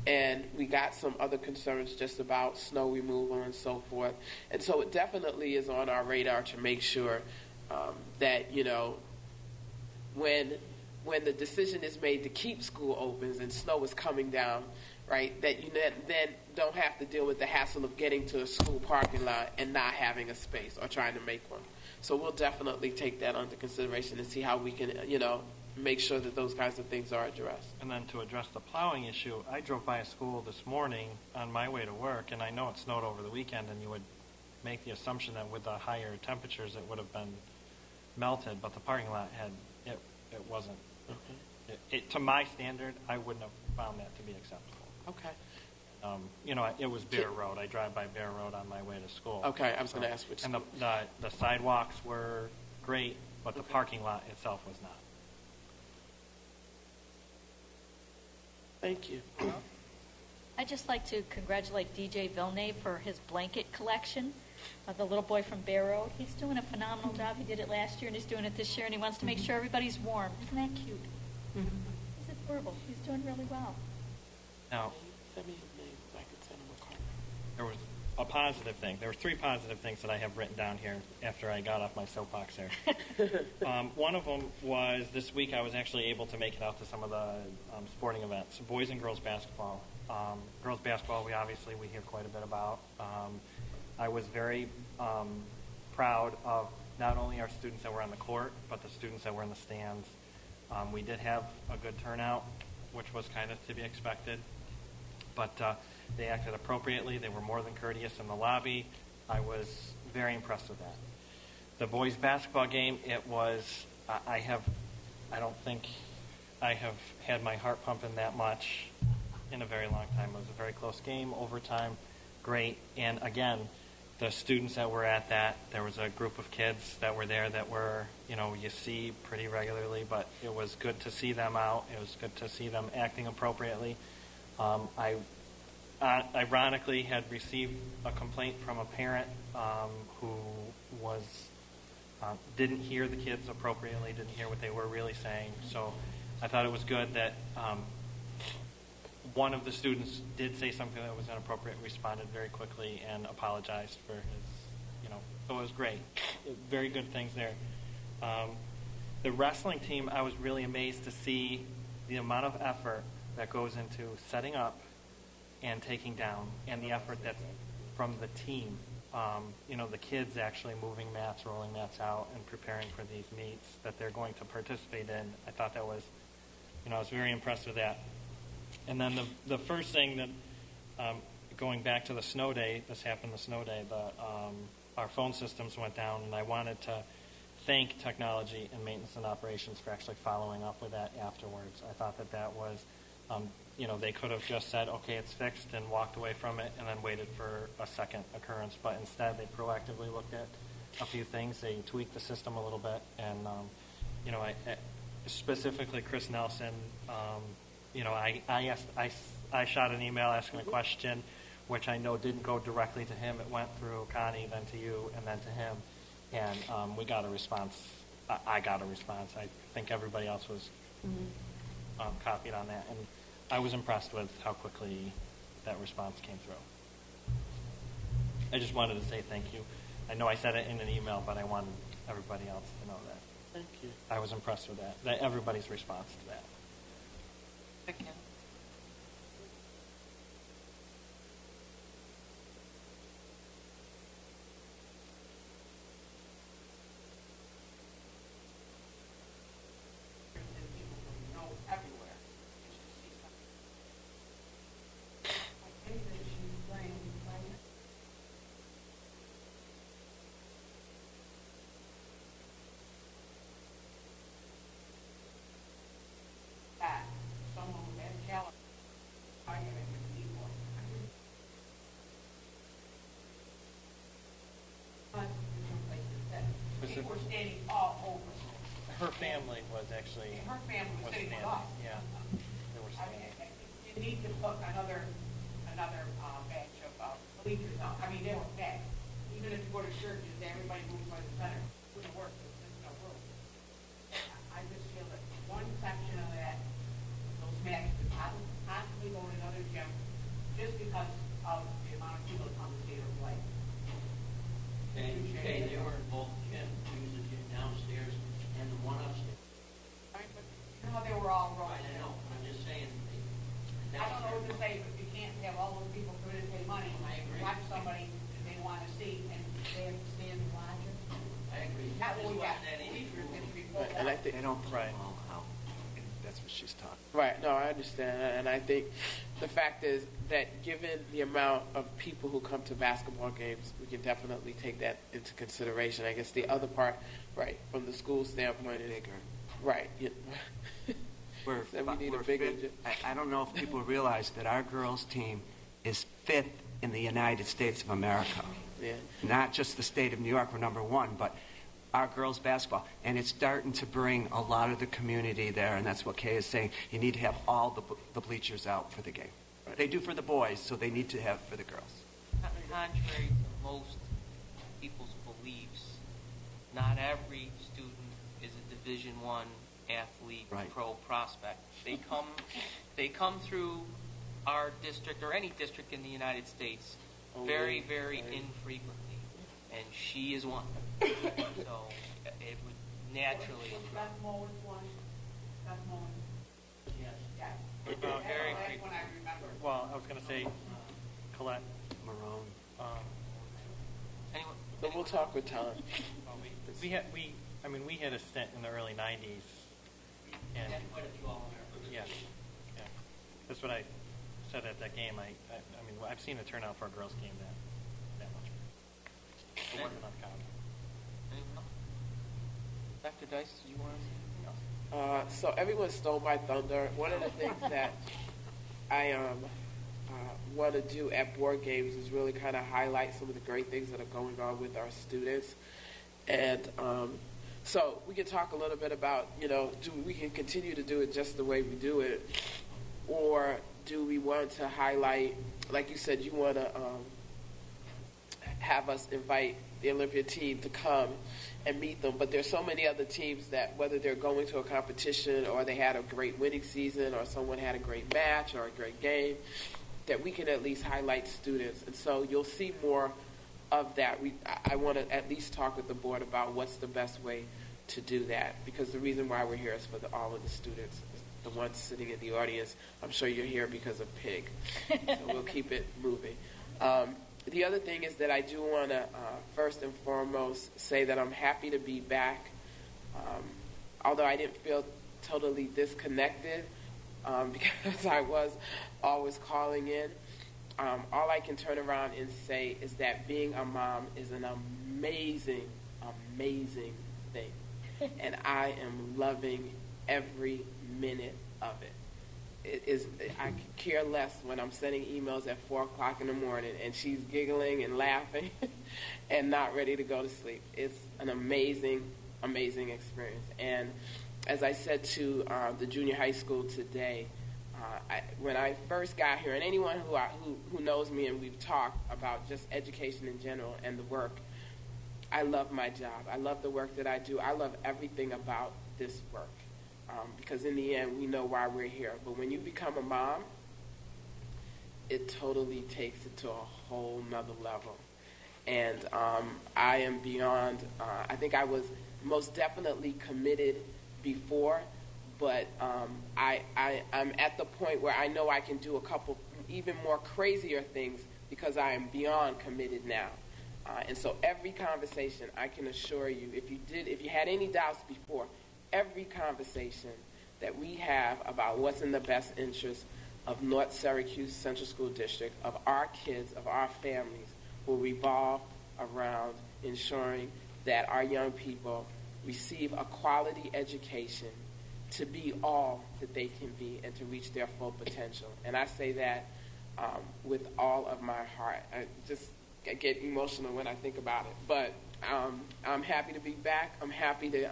and we got some other concerns just about snow removal and so forth. And so it definitely is on our radar to make sure that, when the decision is made to keep school open and snow is coming down, right, that you then don't have to deal with the hassle of getting to a school parking lot and not having a space or trying to make one. So we'll definitely take that under consideration and see how we can, make sure that those kinds of things are addressed. And then to address the plowing issue, I drove by a school this morning on my way to work, and I know it snowed over the weekend, and you would make the assumption that with the higher temperatures it would have been melted, but the parking lot it wasn't. Okay. To my standard, I wouldn't have found that to be acceptable. Okay. It was Bear Road. I drive by Bear Road on my way to school. Okay, I was going to ask which. And the sidewalks were great, but the parking lot itself was not. Thank you. I'd just like to congratulate DJ Villeneuve for his blanket collection of the little boy from Bear Road. He's doing a phenomenal job. He did it last year, and he's doing it this year, and he wants to make sure everybody's warm. Isn't that cute? He's adorable. He's doing really well. Now, Send me his name so I can send him a card. there was a positive thing. There were 3 positive things that I have written down here after I got off my soapbox there. One of them was this week I was actually able to make it out to some of the sporting events, boys and girls basketball. Girls basketball, we hear quite a bit about. I was very proud of not only our students that were on the court, but the students that were in the stands. We did have a good turnout, which was kind of to be expected. But they acted appropriately. They were more than courteous in the lobby. I was very impressed with that. The boys' basketball game, it was, I don't think I have had my heart pumping that much in a very long time. It was a very close game, overtime, great. And again, the students that were at that, there was a group of kids that were there that were, you see pretty regularly, but it was good to see them out. It was good to see them acting appropriately. I ironically had received a complaint from a parent who didn't hear the kids appropriately, didn't hear what they were really saying. So I thought it was good that one of the students did say something that was inappropriate, responded very quickly, and apologized for his, so it was great. Very good things there. The wrestling team, I was really amazed to see the amount of effort that goes into setting up and taking down, and the effort that's from the team. The kids actually moving mats, rolling mats out, and preparing for these meets that they're going to participate in. I thought that was, I was very impressed with that. And then the first thing that, going back to the snow day, this happened the snow day, our phone systems went down, and I wanted to thank technology and maintenance and operations for actually following up with that afterwards. I thought that was, they could have just said, okay, it's fixed, and walked away from it, and then waited for a second occurrence. But instead, they proactively looked at a few things. They tweaked the system a little bit, and specifically Chris Nelson. I shot an email asking a question, which I know didn't go directly to him. It went through Connie, then to you, and then to him. And we got a response. I got a response. I think everybody else was copied on that. And I was impressed with how quickly that response came through. I just wanted to say thank you. I know I said it in an email, but I wanted everybody else to know that. Thank you. I was impressed with that everybody's response to that. Again. People were standing all over. Her family was actually. Her family was sitting with standing. us. Yeah, they were standing. You need to put another batch of bleachers out. I mean, they were bad. Even if you go to churches, everybody moves by the center. It wouldn't work. There's no room. I just feel that one section of that, those mats could possibly go to another gym just because of the amount of people that come to see their play. Okay, they were in both gyms. We used the gym downstairs and the one upstairs. Right, but you know, they were all wrong. I know. I'm just saying. I don't know what to say, but you can't have all those people come in and pay money. I agree. Watch somebody that they want to see, and they have to stand and watch it. I agree. Not what we got. That easy. And I think They don't put right. them all out. That's what she's talking. Right. No, I understand, and I think the fact is that given the amount of people who come to basketball games, we can definitely take that into consideration. I guess the other part, right, from the school standpoint, is Bigger. right. Yeah. We're, So we need we're a bigger fifth. gym. I don't know if people realize that our girls' team is 5th in the United States of America. Yeah. Not just the state of New York, we're number 1, but our girls' basketball. And it's starting to bring a lot of the community there, and that's what Kay is saying. You need to have all the bleachers out for the game. Right. They do for the boys, so they need to have for the girls. Contrary to most people's beliefs, not every student is a Division I athlete, Right. pro prospect. They come through our district or any district in the United States very, very infrequently, and she is one. So it would naturally. Beth Mullen's one. Beth Mullen. Yes. Yeah. Very That's frequent. when I remember. Well, I was going to say, Colette. Maroon. Anyone? But we'll talk with Tom. We had a stint in the early '90s, and Had quite a few All-Americans. yeah. That's what I said at that game. I mean, I've seen the turnout for a girls' game that much. It wasn't uncommon. Anyone else? Dr. Dice, did you want to say anything else? So everyone stole my thunder. One of the things that I want to do at board games is really kind of highlight some of the great things that are going on with our students. And so we can talk a little bit about, we can continue to do it just the way we do it, or do we want to highlight, like you said, you want to have us invite the Olympia team to come and meet them, but there's so many other teams that whether they're going to a competition or they had a great winning season or someone had a great match or a great game, that we can at least highlight students. And so you'll see more of that. I want to at least talk with the board about what's the best way to do that, because the reason why we're here is for all of the students. The ones sitting in the audience, I'm sure you're here because of PIG. So we'll keep it moving. The other thing is that I do want to first and foremost say that I'm happy to be back. Although I didn't feel totally disconnected because I was always calling in. All I can turn around and say is that being a mom is an amazing, amazing thing. And I am loving every minute of it. I could care less when I'm sending emails at 4 o'clock in the morning and she's giggling and laughing and not ready to go to sleep. It's an amazing, amazing experience. And as I said to the junior high school today, when I first got here, and anyone who knows me and we've talked about just education in general and the work, I love my job. I love the work that I do. I love everything about this work. Because in the end, we know why we're here. But when you become a mom, it totally takes it to a whole nother level. And I am beyond, I think I was most definitely committed before, but I'm at the point where I know I can do a couple even more crazier things because I am beyond committed now. And so every conversation, I can assure you, if you had any doubts before, every conversation that we have about what's in the best interest of North Syracuse Central School District, of our kids, of our families, will revolve around ensuring that our young people receive a quality education to be all that they can be and to reach their full potential. And I say that with all of my heart. I just get emotional when I think about it. But I'm happy to be back. I'm happy to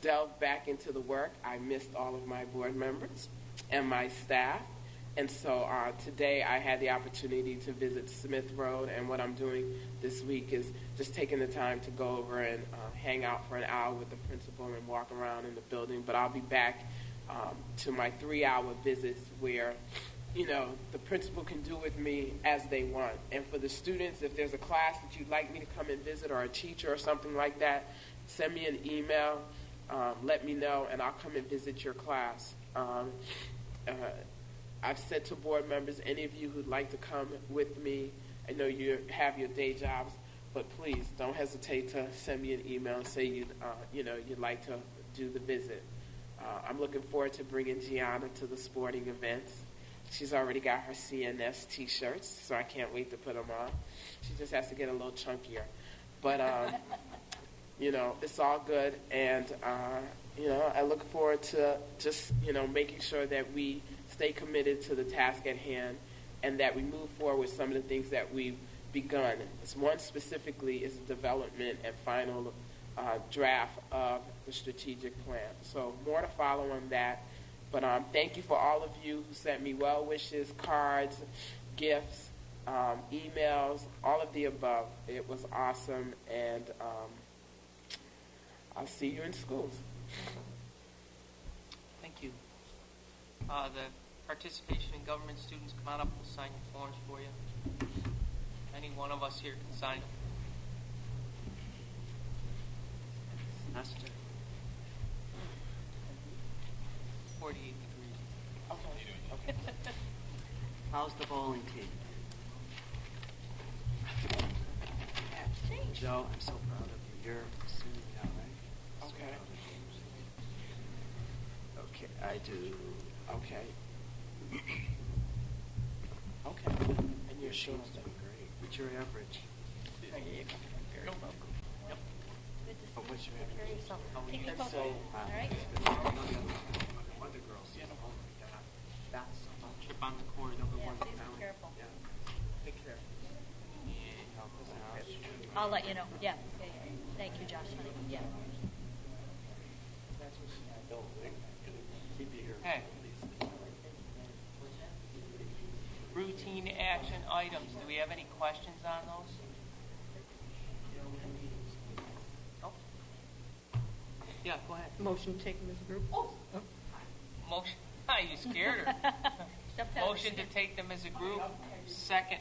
delve back into the work. I missed all of my board members and my staff. And so today I had the opportunity to visit Smith Road, and what I'm doing this week is just taking the time to go over and hang out for an hour with the principal and walk around in the building. But I'll be back to my 3-hour visits where, the principal can do with me as they want. And for the students, if there's a class that you'd like me to come and visit, or a teacher or something like that, send me an email. Let me know, and I'll come and visit your class. I've said to board members, any of you who'd like to come with me, I know you have your day jobs, but please don't hesitate to send me an email and say you'd like to do the visit. I'm looking forward to bringing Gianna to the sporting events. She's already got her CNS T-shirts, so I can't wait to put them on. She just has to get a little chunkier. But, it's all good, and, I look forward to just, making sure that we stay committed to the task at hand and that we move forward with some of the things that we've begun. One specifically is the development and final draft of the strategic plan. So more to follow on that. But thank you for all of you who sent me well wishes, cards, gifts, emails, all of the above. It was awesome, and I'll see you in schools. Thank you. The participation in government students, come on up, we'll sign your forms for you. Any one of us here can sign them. Esther. 48 degrees. Okay. How's the bowling team? Joe, I'm so proud of you. You're senior now, right? Okay. Okay, I do. Okay. Okay. And you're sure Team's doing great. What's your average? You're welcome. Yep. Oh, what's your average? Keep your focus. So, All right. Wonder girls. Yeah. Oh my God. That's so much. Chip on the cord, number Yeah, one. please be careful. take care. I'll let you know. Yeah. Thank you, Josh. Honey. Yeah. Okay. Routine action items. Do we have any questions on those? No? Yeah, go ahead. Motion to take them as a group. Motion. You scared her. Jumped out of Motion the to take them as a group. Second,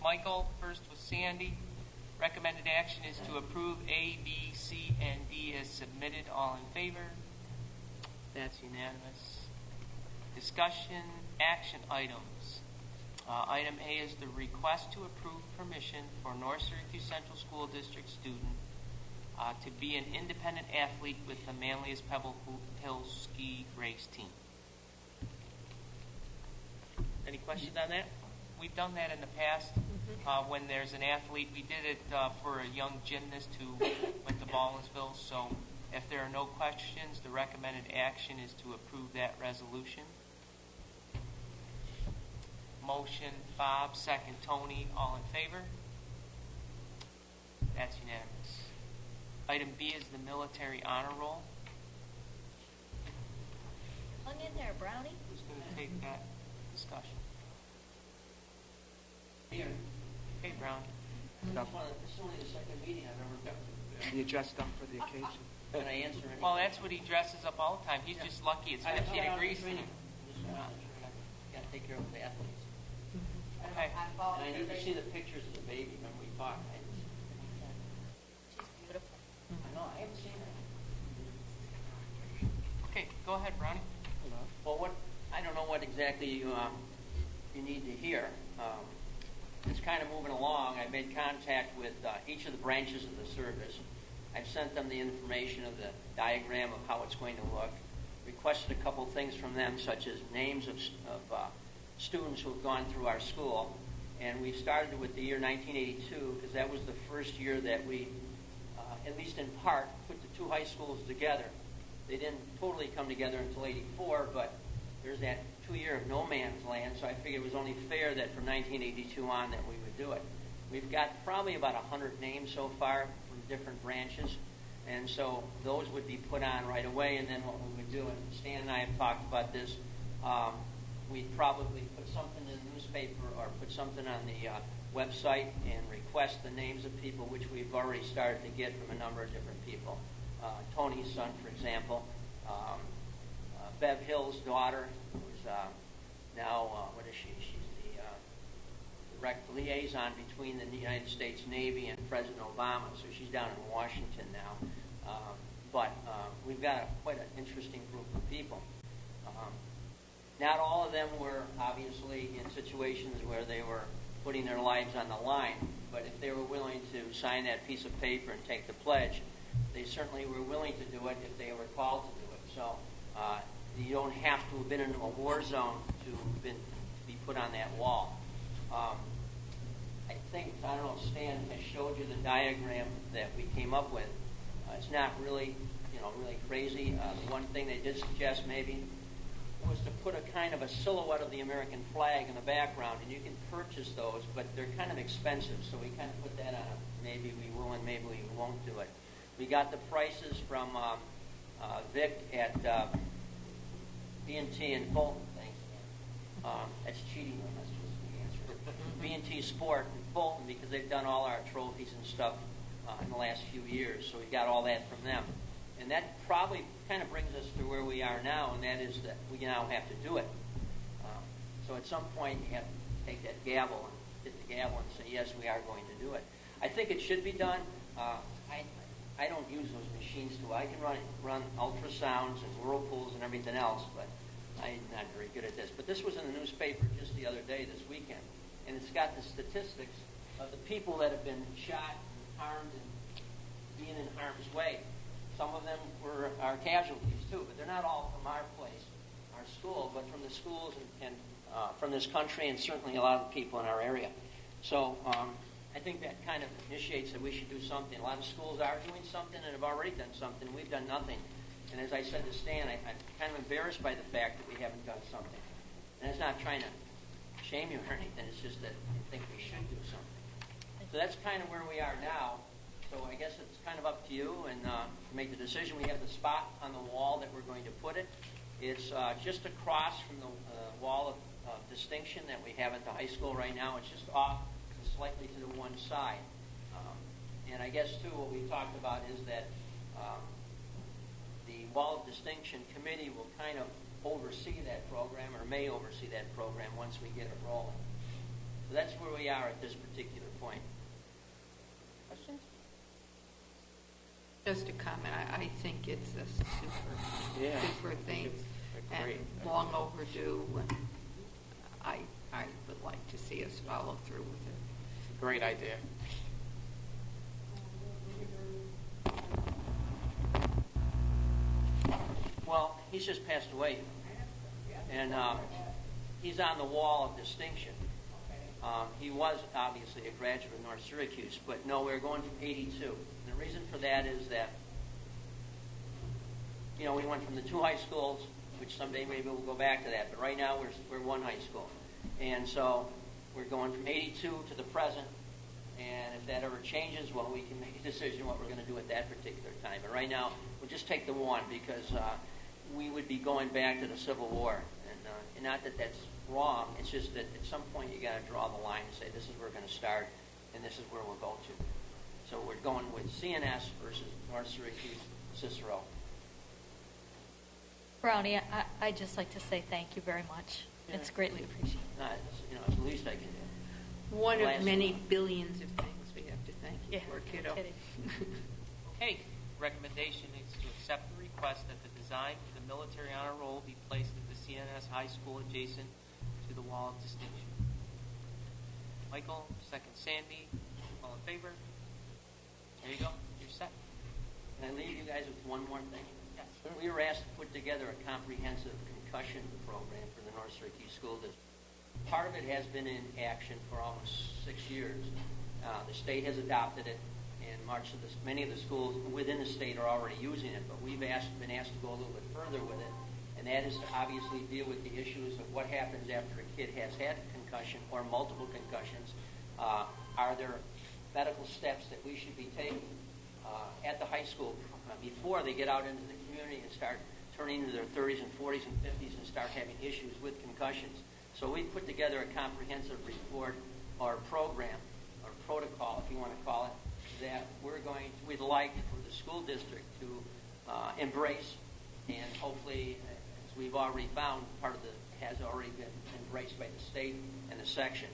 Michael. First was Sandy. Recommended action is to approve A, B, C, and D as submitted. All in favor? That's unanimous. Discussion action items. Item A is the request to approve permission for North Syracuse Central School District student to be an independent athlete with the Manlius Pebble Hill ski race team. Any questions on that? We've done that in the past when there's an athlete. We did it for a young gymnast who went to Baldwinsville. So if there are no questions, the recommended action is to approve that resolution. Motion, Bob. Second, Tony. All in favor? That's unanimous. Item B is the military honor roll. Hung in there, Brownie. Who's going to take that discussion? Here. Okay, Brownie. This is only the second meeting I've ever been to. You dressed up for the occasion? Can I answer anything? Well, that's what he dresses up all the time. He's just lucky it's 50 degrees. Got to take care of the athletes. Okay. And I need to see the pictures of the baby when we talk. She's beautiful. I know, I haven't seen her. Okay, go ahead, Brownie. Well, I don't know what exactly you need to hear. It's kind of moving along. I've made contact with each of the branches of the service. I've sent them the information of the diagram of how it's going to look. Requested a couple things from them, such as names of students who have gone through our school. And we started with the year 1982 because that was the first year that we, at least in part, put the two high schools together. They didn't totally come together until 84, but there's that 2 year of no man's land, so I figured it was only fair that from 1982 on that we would do it. We've got probably about 100 names so far from different branches, and so those would be put on right away, and then what we would do, and Stan and I have talked about this, we'd probably put something in the newspaper or put something on the website and request the names of people, which we've already started to get from a number of different people. Tony's son, for example, Bev Hill's daughter, who's now, what is she? She's the direct liaison between the United States Navy and President Obama, so she's down in Washington now. But we've got quite an interesting group of people. Not all of them were obviously in situations where they were putting their lives on the line, but if they were willing to sign that piece of paper and take the pledge, they certainly were willing to do it if they were called to do it. So you don't have to have been in a war zone to be put on that wall. I think, I don't know, Stan has showed you the diagram that we came up with. It's not really, really crazy. The one thing they did suggest maybe was to put a kind of a silhouette of the American flag in the background, and you can purchase those, but they're kind of expensive, so we kind of put that on maybe we will and maybe we won't do it. We got the prices from Vic at B&T in Fulton. Thanks. That's cheating. That's just the answer. B&T Sport in Fulton, because they've done all our trophies and stuff in the last few years, so we got all that from them. And that probably kind of brings us to where we are now, and that is that we now have to do it. So at some point, you have to take that gavel and hit the gavel and say, yes, we are going to do it. I think it should be done. I don't use those machines too. I can run ultrasounds and whirlpools and everything else, but I'm not very good at this. But this was in the newspaper just the other day, this weekend, and it's got the statistics of the people that have been shot and harmed and being in harm's way. Some of them were our casualties too, but they're not all from our place, our school, but from the schools and from this country, and certainly a lot of the people in our area. So I think that kind of initiates that we should do something. A lot of schools are doing something and have already done something. We've done nothing. And as I said to Stan, I'm kind of embarrassed by the fact that we haven't done something. And it's not trying to shame you or anything. It's just that I think we should do something. So that's kind of where we are now. So I guess it's kind of up to you and to make the decision. We have the spot on the wall that we're going to put it. It's just across from the wall of distinction that we have at the high school right now. It's just off slightly to the one side. And I guess, too, what we talked about is that the Wall of Distinction Committee will kind of oversee that program, or may oversee that program once we get it rolling. So that's where we are at this particular point. Just a comment, I think it's a super thing, and great. long overdue, and I would like to see us follow through with it. It's a great idea. Well, he's just passed away, and he's on the wall of distinction. He was obviously a graduate of North Syracuse, but no, we're going from 82. And the reason for that is that, we went from the 2 high schools, which someday maybe we'll go back to that, but right now we're 1 high school. And so we're going from 82 to the present, and if that ever changes, well, we can make a decision what we're going to do at that particular time. But right now, we'll just take the 1 because we would be going back to the Civil War. And not that that's wrong, it's just that at some point you got to draw the line and say this is where we're going to start and this is where we'll go to. So we're going with CNS versus North Syracuse Cicero. Brownie, I'd just like to say thank you very much. Yeah. It's greatly appreciated. It's the least I can do. One of many billions of things we have to thank you for, kiddo. No kidding. Okay, recommendation is to accept the request that the design for the military honor roll be placed at the CNS High School adjacent to the Wall of Distinction. Michael, second Sandy, all in favor? There you go, you're set. Can I leave you guys with one more thing? Yes. We were asked to put together a comprehensive concussion program for the North Syracuse School District. Part of it has been in action for almost 6 years. The state has adopted it, and many of the schools within the state are already using it, but we've been asked to go a little bit further with it, and that is to obviously deal with the issues of what happens after a kid has had a concussion or multiple concussions. Are there medical steps that we should be taking at the high school before they get out into the community and start turning into their 30s and 40s and 50s and start having issues with concussions? So we put together a comprehensive report or program or protocol, if you want to call it, that we'd like for the school district to embrace, and hopefully, as we've already found, part of has already been embraced by the state and the section.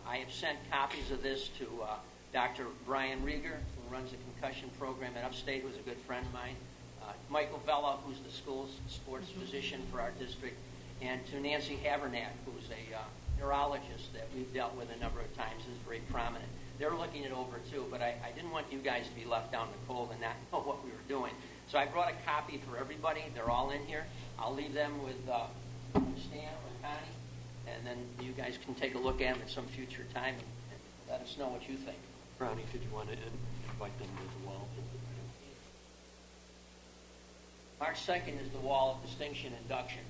I have sent copies of this to Dr. Brian Rieger, who runs the concussion program at Upstate, who's a good friend of mine, Michael Vella, who's the school's sports physician for our district, and to Nancy Habernack, who's a neurologist that we've dealt with a number of times, is very prominent. They're looking it over too, but I didn't want you guys to be left out in the cold and not know what we were doing. So I brought a copy for everybody. They're all in here. I'll leave them with Stan or Connie, and then you guys can take a look at them at some future time and let us know what you think. Brownie, did you want to invite them to the wall? March 2nd is the Wall of Distinction induction.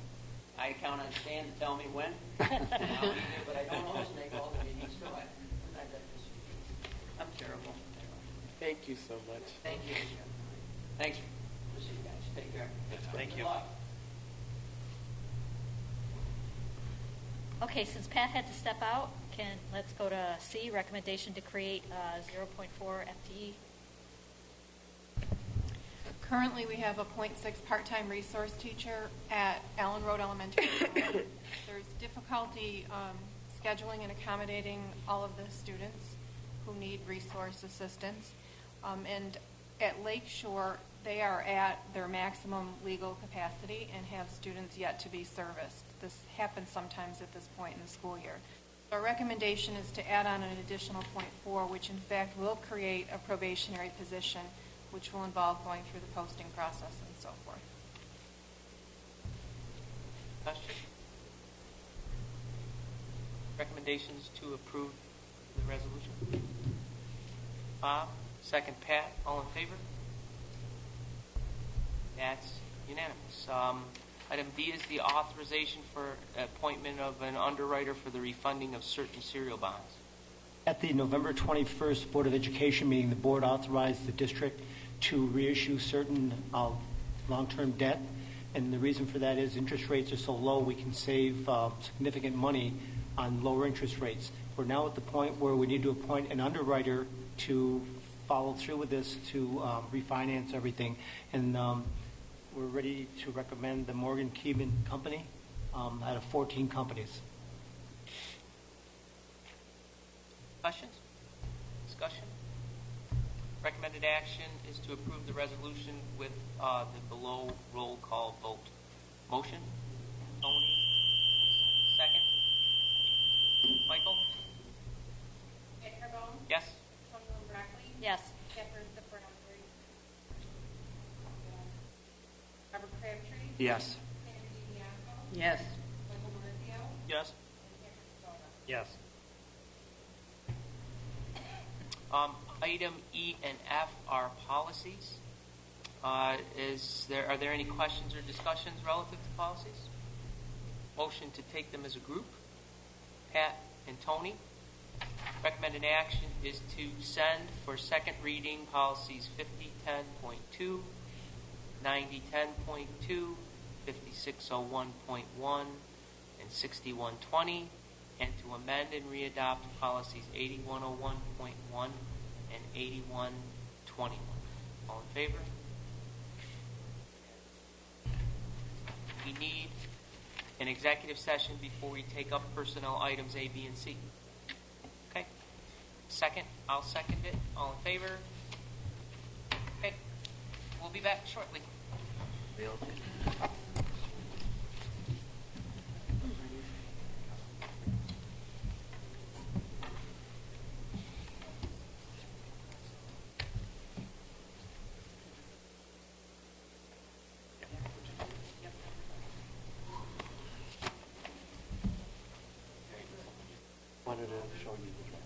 I count on Stan to tell me when. I'll be there, but I don't always make all the meetings, so I'm terrible. Thank you so much. Thank you. Thanks. We'll see you guys. Take care. Thank you. Good luck. Okay, since Pat had to step out, let's go to C, recommendation to create 0.4 FTE. Currently, we have a .6 part-time resource teacher at Allen Road Elementary. There's difficulty scheduling and accommodating all of the students who need resource assistance. And at Lakeshore, they are at their maximum legal capacity and have students yet to be serviced. This happens sometimes at this point in the school year. Our recommendation is to add on an additional .4, which in fact will create a probationary position, which will involve going through the posting process and so forth. Question? Recommendations to approve the resolution? Bob, second Pat, all in favor? That's unanimous. Item D is the authorization for appointment of an underwriter for the refunding of certain serial bonds. At the November 21st Board of Education meeting, the board authorized the district to reissue certain long-term debt, and the reason for that is interest rates are so low we can save significant money on lower interest rates. We're now at the point where we need to appoint an underwriter to follow through with this, to refinance everything, and we're ready to recommend the Morgan Keeman Company out of 14 companies. Questions? Discussion? Recommended action is to approve the resolution with the below roll call vote. Motion? Tony? Second? Michael? Ed Carbone? Yes? Tony Broccoli? Yes. Catherine Zipper Humphrey? Robert Crabtree? Yes. Sandy DiBianco? Yes. Michael Mauricio? Yes. And Catherine Scola? Yes. Item E and F are policies. Are there any questions or discussions relative to policies? Motion to take them as a group. Pat and Tony. Recommended action is to send for second reading policies 5010.2, 9010.2, 5601.1, and 6120, and to amend and readopt policies 8101.1 and 8121. All in favor? We need an executive session before we take up personnel items A, B, and C. Okay. Second, I'll second it. All in favor? Okay. We'll be back shortly. Wanted to show you the draft.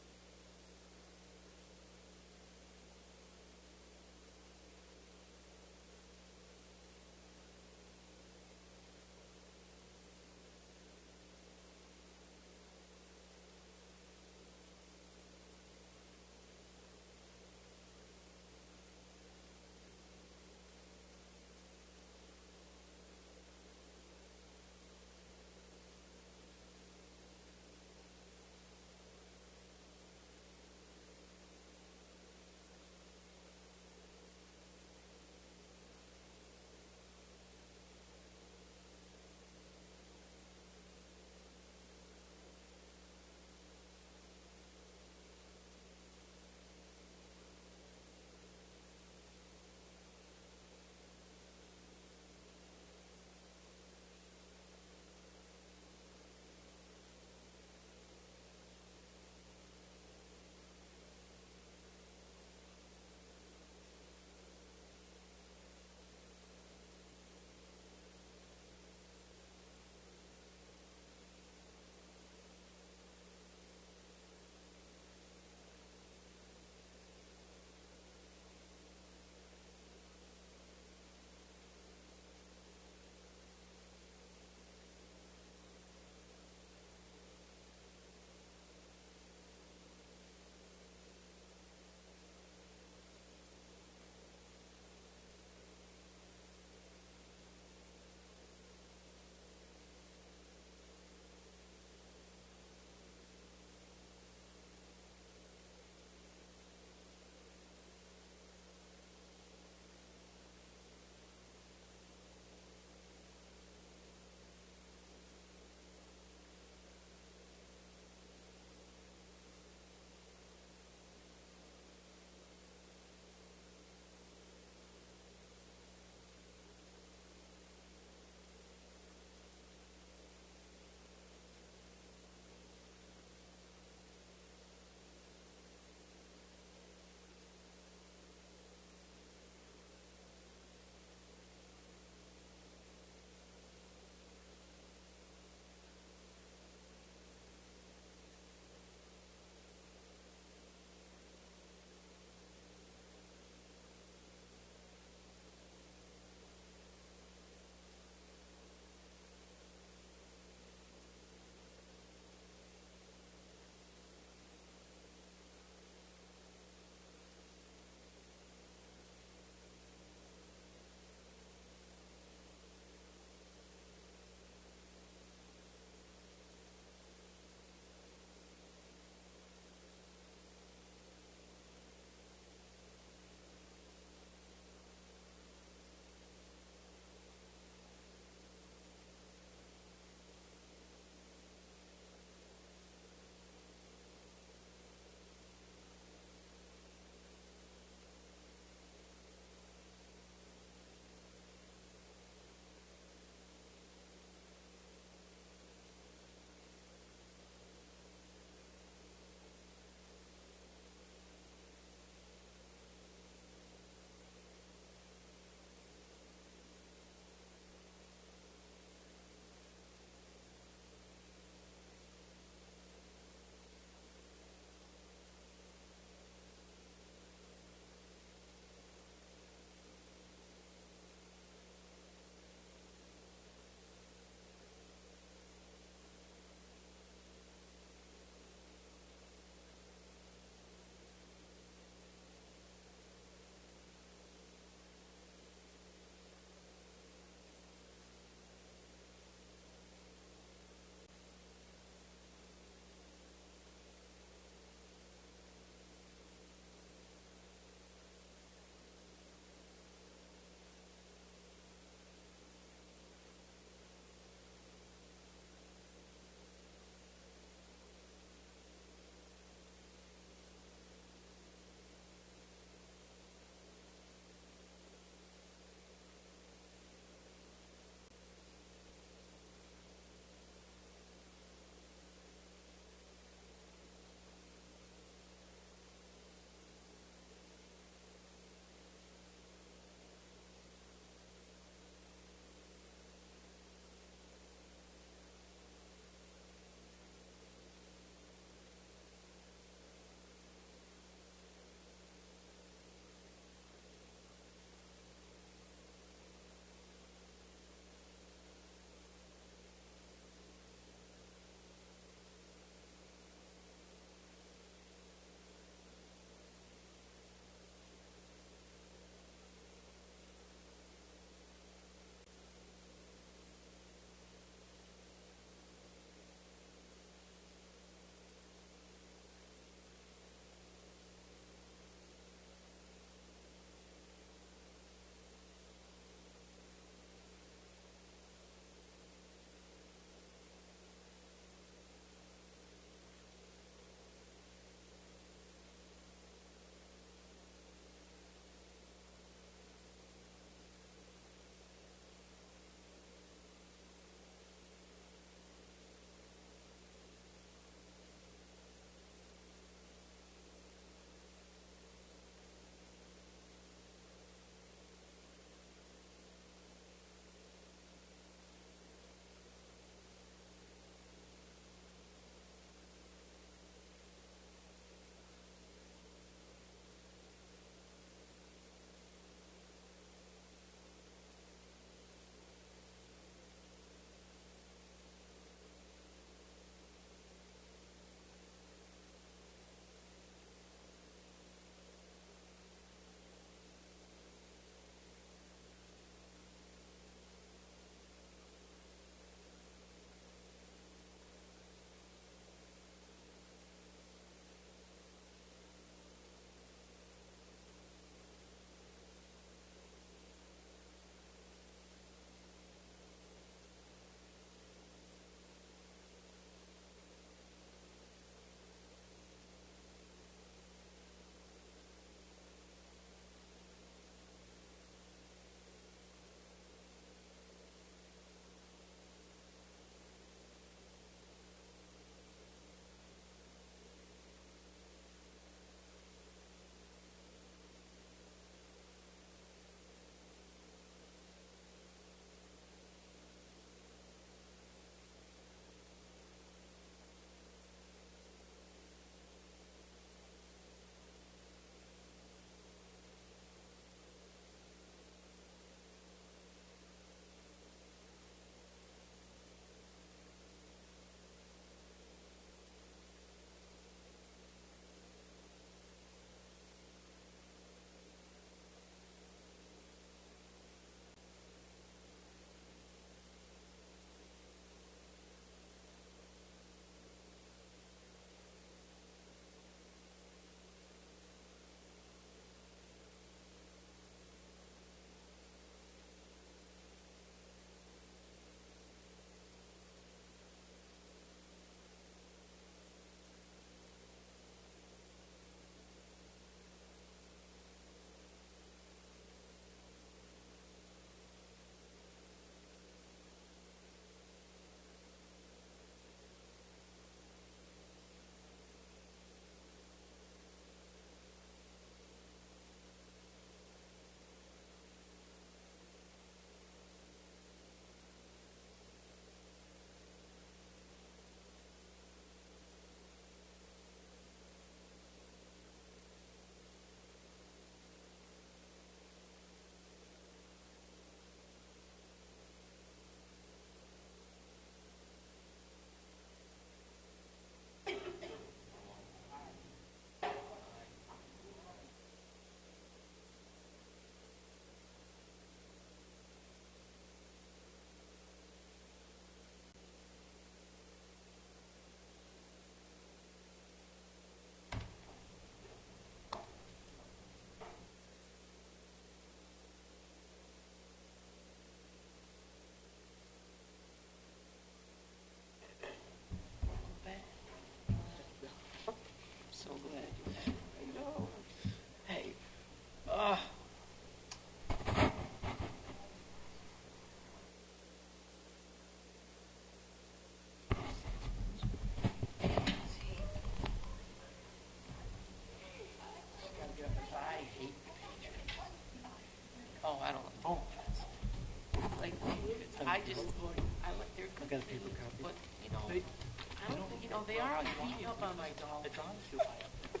I like their I got a paper copy. but, you know, I don't think, you know, they are beating up on my Dolphins. It's on too high up.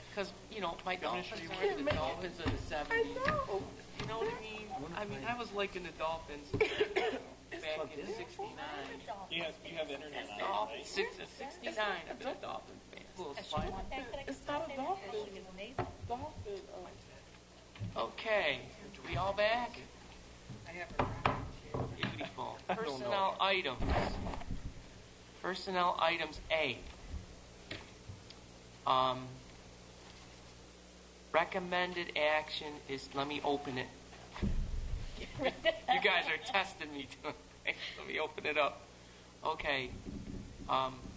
Because, you know, my Dolphins aren't the Dolphins of the 70s. I know. You know what I mean? I mean, I was liking the Dolphins back in '69. You have internet on, Oh, right? 69, I've been a Dolphins fan. It's not a dolphin. Dolphin. Okay, we all back? Beautiful. Personnel items. Personnel items A. Recommended action is, let me open it. You guys are testing me. Let me open it up. Okay.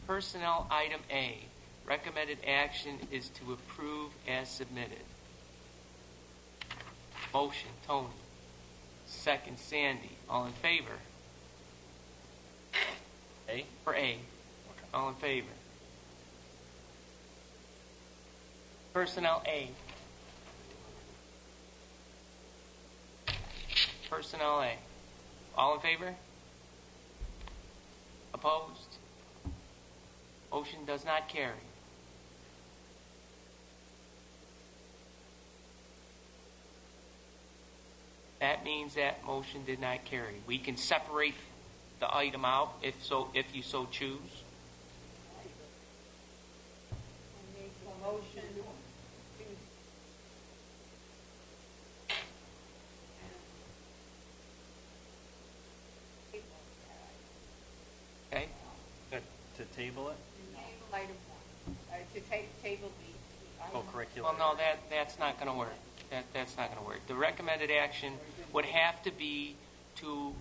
Personnel item A. Recommended action is to approve as submitted. Motion, Tony. Second, Sandy. All in favor? A? For A. All in favor? Personnel A. Personnel A. All in favor? Opposed? Motion does not carry. That means that motion did not carry. We can separate the item out if you so choose. Okay. To table it? Table Oh, curriculum. Well, no, that's not going to work. That's not going to work. The recommended action would have to be to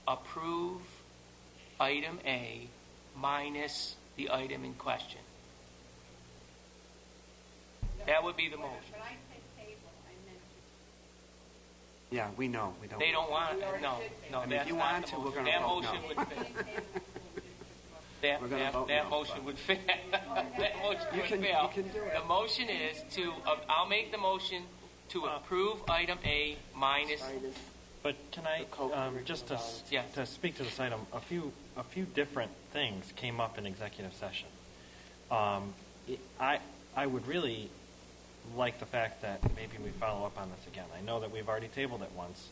approve item A minus the item in question. That would be the motion. Yeah, we know. We don't. They don't want it. No. I mean, That's if you not want the to, we're motion. going to That vote motion no. would fit. We're gonna vote That no, motion but- would fail. That motion You would can- fail. you can do it. The motion is to, I'll make the motion to approve item A minus. But can I, just to speak to this item, a few different things came up in executive session. I would really like the fact that maybe we follow up on this again. I know that we've already tabled it once,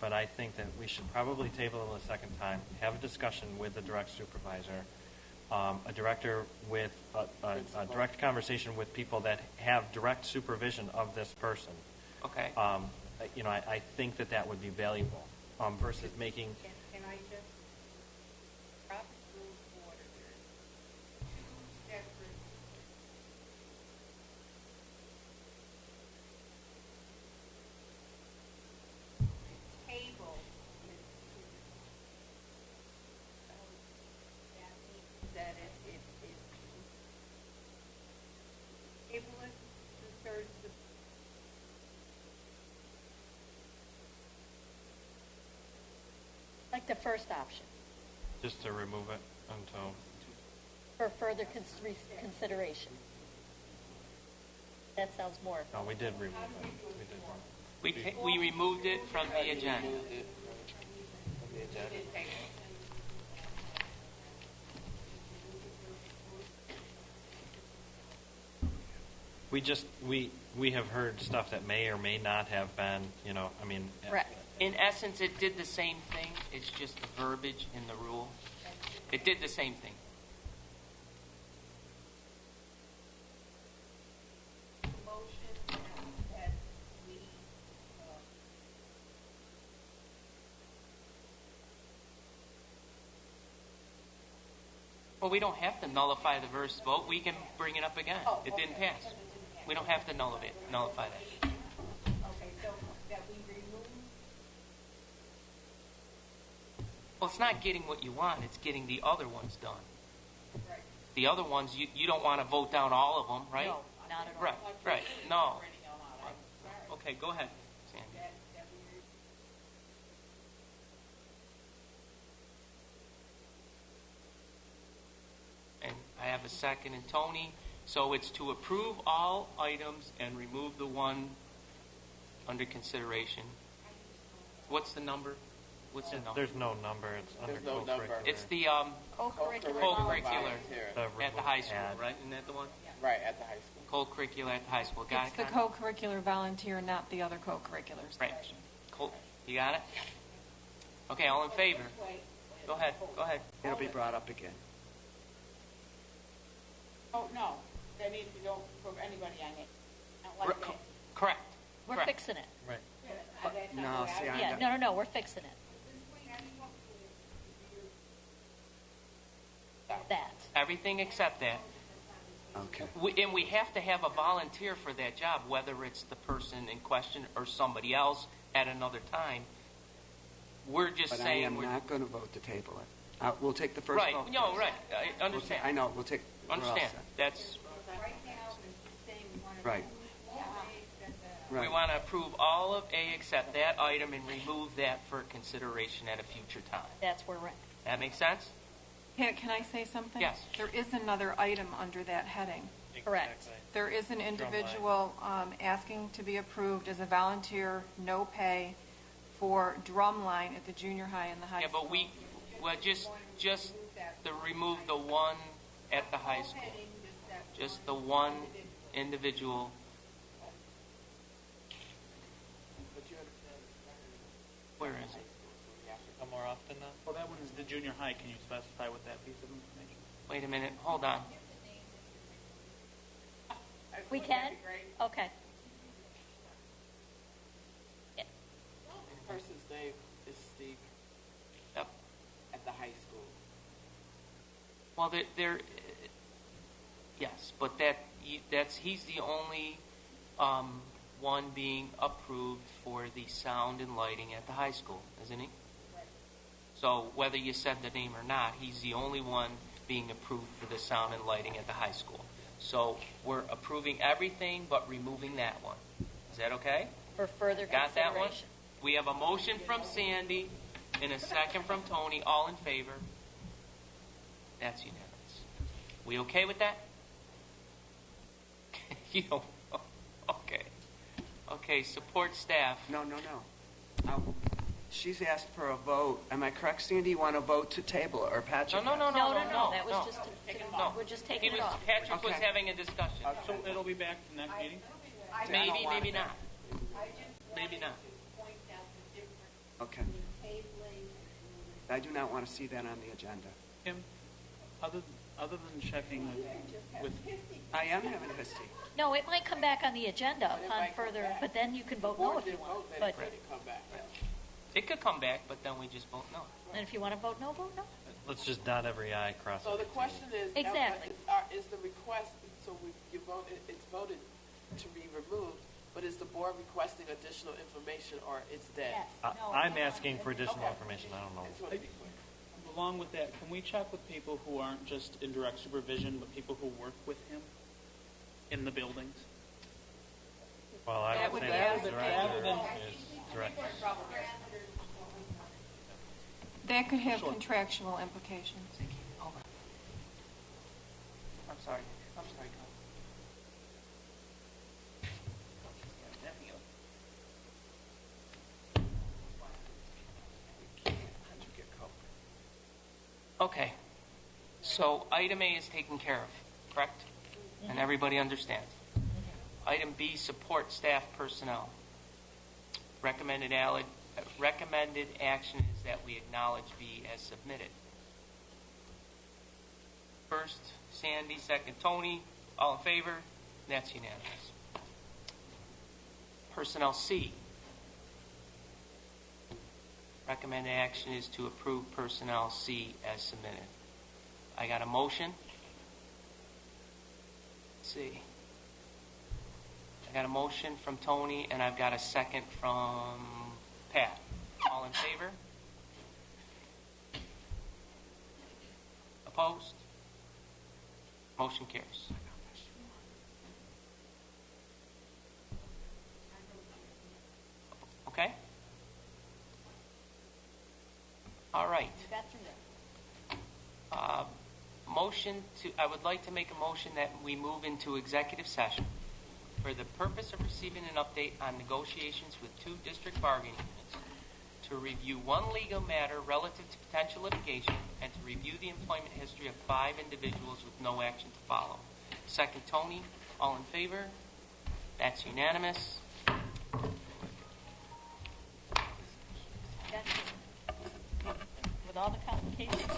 but I think that we should probably table it a second time, have a discussion with the direct supervisor, a director with a direct conversation with people that have direct supervision of this person. Okay. I think that would be valuable versus making. Can I just, Robert Rules of Order, there's two separate table is, that means that it table is two-thirds of Like the first option, Just to remove it until. for further consideration. That sounds more. No, we did remove it. We removed it from the agenda. We have heard stuff that may or may not have been, Right. In essence, it did the same thing. It's just the verbiage in the rule. It did the same thing. motion that we, Well, we don't have to nullify the first vote. We can bring it up again. It didn't pass. We don't have to nullify that. okay, so that we remove, Well, it's not getting what you want. It's getting the other ones done. right. The other ones, you don't want to vote down all of them, right? No, not at all. Right. No. Okay, go ahead, Sandy. That we And I have a second, and Tony. So it's to approve all items and remove the one under consideration. What's the number? What's the number? There's no number. It's under There's no number. co-curricular. It's the Co-curricular. co-curricular The at the high school, volunteer. right? Isn't that the one? Right, at the high school. Co-curricular at the high school. Got It's it, the Connie? co-curricular volunteer, not the other co-curriculars. Right. You got it? Okay, all in favor? Go ahead. It'll be brought up again. Oh, no, that needs to go for anybody on it. Not like that. Correct. We're Correct. fixing it. Right. That's not No, the way I see, I Yeah, no, we're fixing it. That. Everything except that. Okay. And we have to have a volunteer for that job, whether it's the person in question or somebody else at another time. We're just But I saying. am not going to vote to table it. We'll take the first Right. vote. No, right. I We'll understand. I know. We'll take. we're all Understand. set. That's. Right. We Right. want to approve all of A except that item and remove that for consideration at a future time. That's where we're at. That makes sense? Can I say something? Yes. There is another item under that heading. Correct. There is an individual asking to be approved as a volunteer, no pay, for drumline at the junior high and the high Yeah, school. but well, just to remove the one at the high school. Just the one individual. Where is it? Come more often now? Well, that one is the junior high. Can you specify what that piece of information? Wait a minute. Hold on. We can? Okay. Person's name is Steve Yep. at the high school. Well, yes, but he's the only one being approved for the sound and lighting at the high school, isn't he? So whether you said the name or not, he's the only one being approved for the sound and lighting at the high school. So we're approving everything but removing that one. Is that okay? For further Got that one? consideration. We have a motion from Sandy and a second from Tony. All in favor? That's unanimous. We okay with that? You don't. Okay. Okay, support staff. No. She's asked for a vote. Am I correct, Sandy? You want a vote to table it, or Patrick? No. That was no. just, No. we're just taking He it was, off. Patrick was Okay. having a discussion. So it'll be back to the next meeting? Maybe, maybe not. Maybe not. Okay. I do not want to see that on the agenda. Kim, other than checking with I am having a history. No, it might come back on the agenda But it upon might come further, back. but then you can vote no if you want. But, Come back. It could come back, but then we just vote no. and if you want to vote no, vote no. Let's just dot every I, cross So every the T. question is, Exactly. is the request, so you vote, it's voted to be removed, but is the board requesting additional information or it's dead? I'm asking for additional information. I don't know. Just wanna be clear. Along with that, can we check with people who aren't just in direct supervision, but people who work with him in the buildings? Well, I That would would say be that added. director is director. That could have contractual implications. Hold on. I'm sorry. Go. Okay. So item A is taken care of, correct? And everybody understands. Item B, support staff personnel. Recommended action is that we acknowledge B as submitted. First, Sandy, second, Tony. All in favor? That's unanimous. Personnel C. Recommended action is to approve personnel C as submitted. I got a motion. Let's see. I got a motion from Tony, and I've got a second from Pat. All in favor? Opposed? Motion carries. Okay? All right. You got through that. I would like to make a motion that we move into executive session for the purpose of receiving an update on negotiations with two district bargaining units to review one legal matter relative to potential litigation and to review the employment history of 5 individuals with no action to follow. Second, Tony. All in favor? That's unanimous. With all the complications,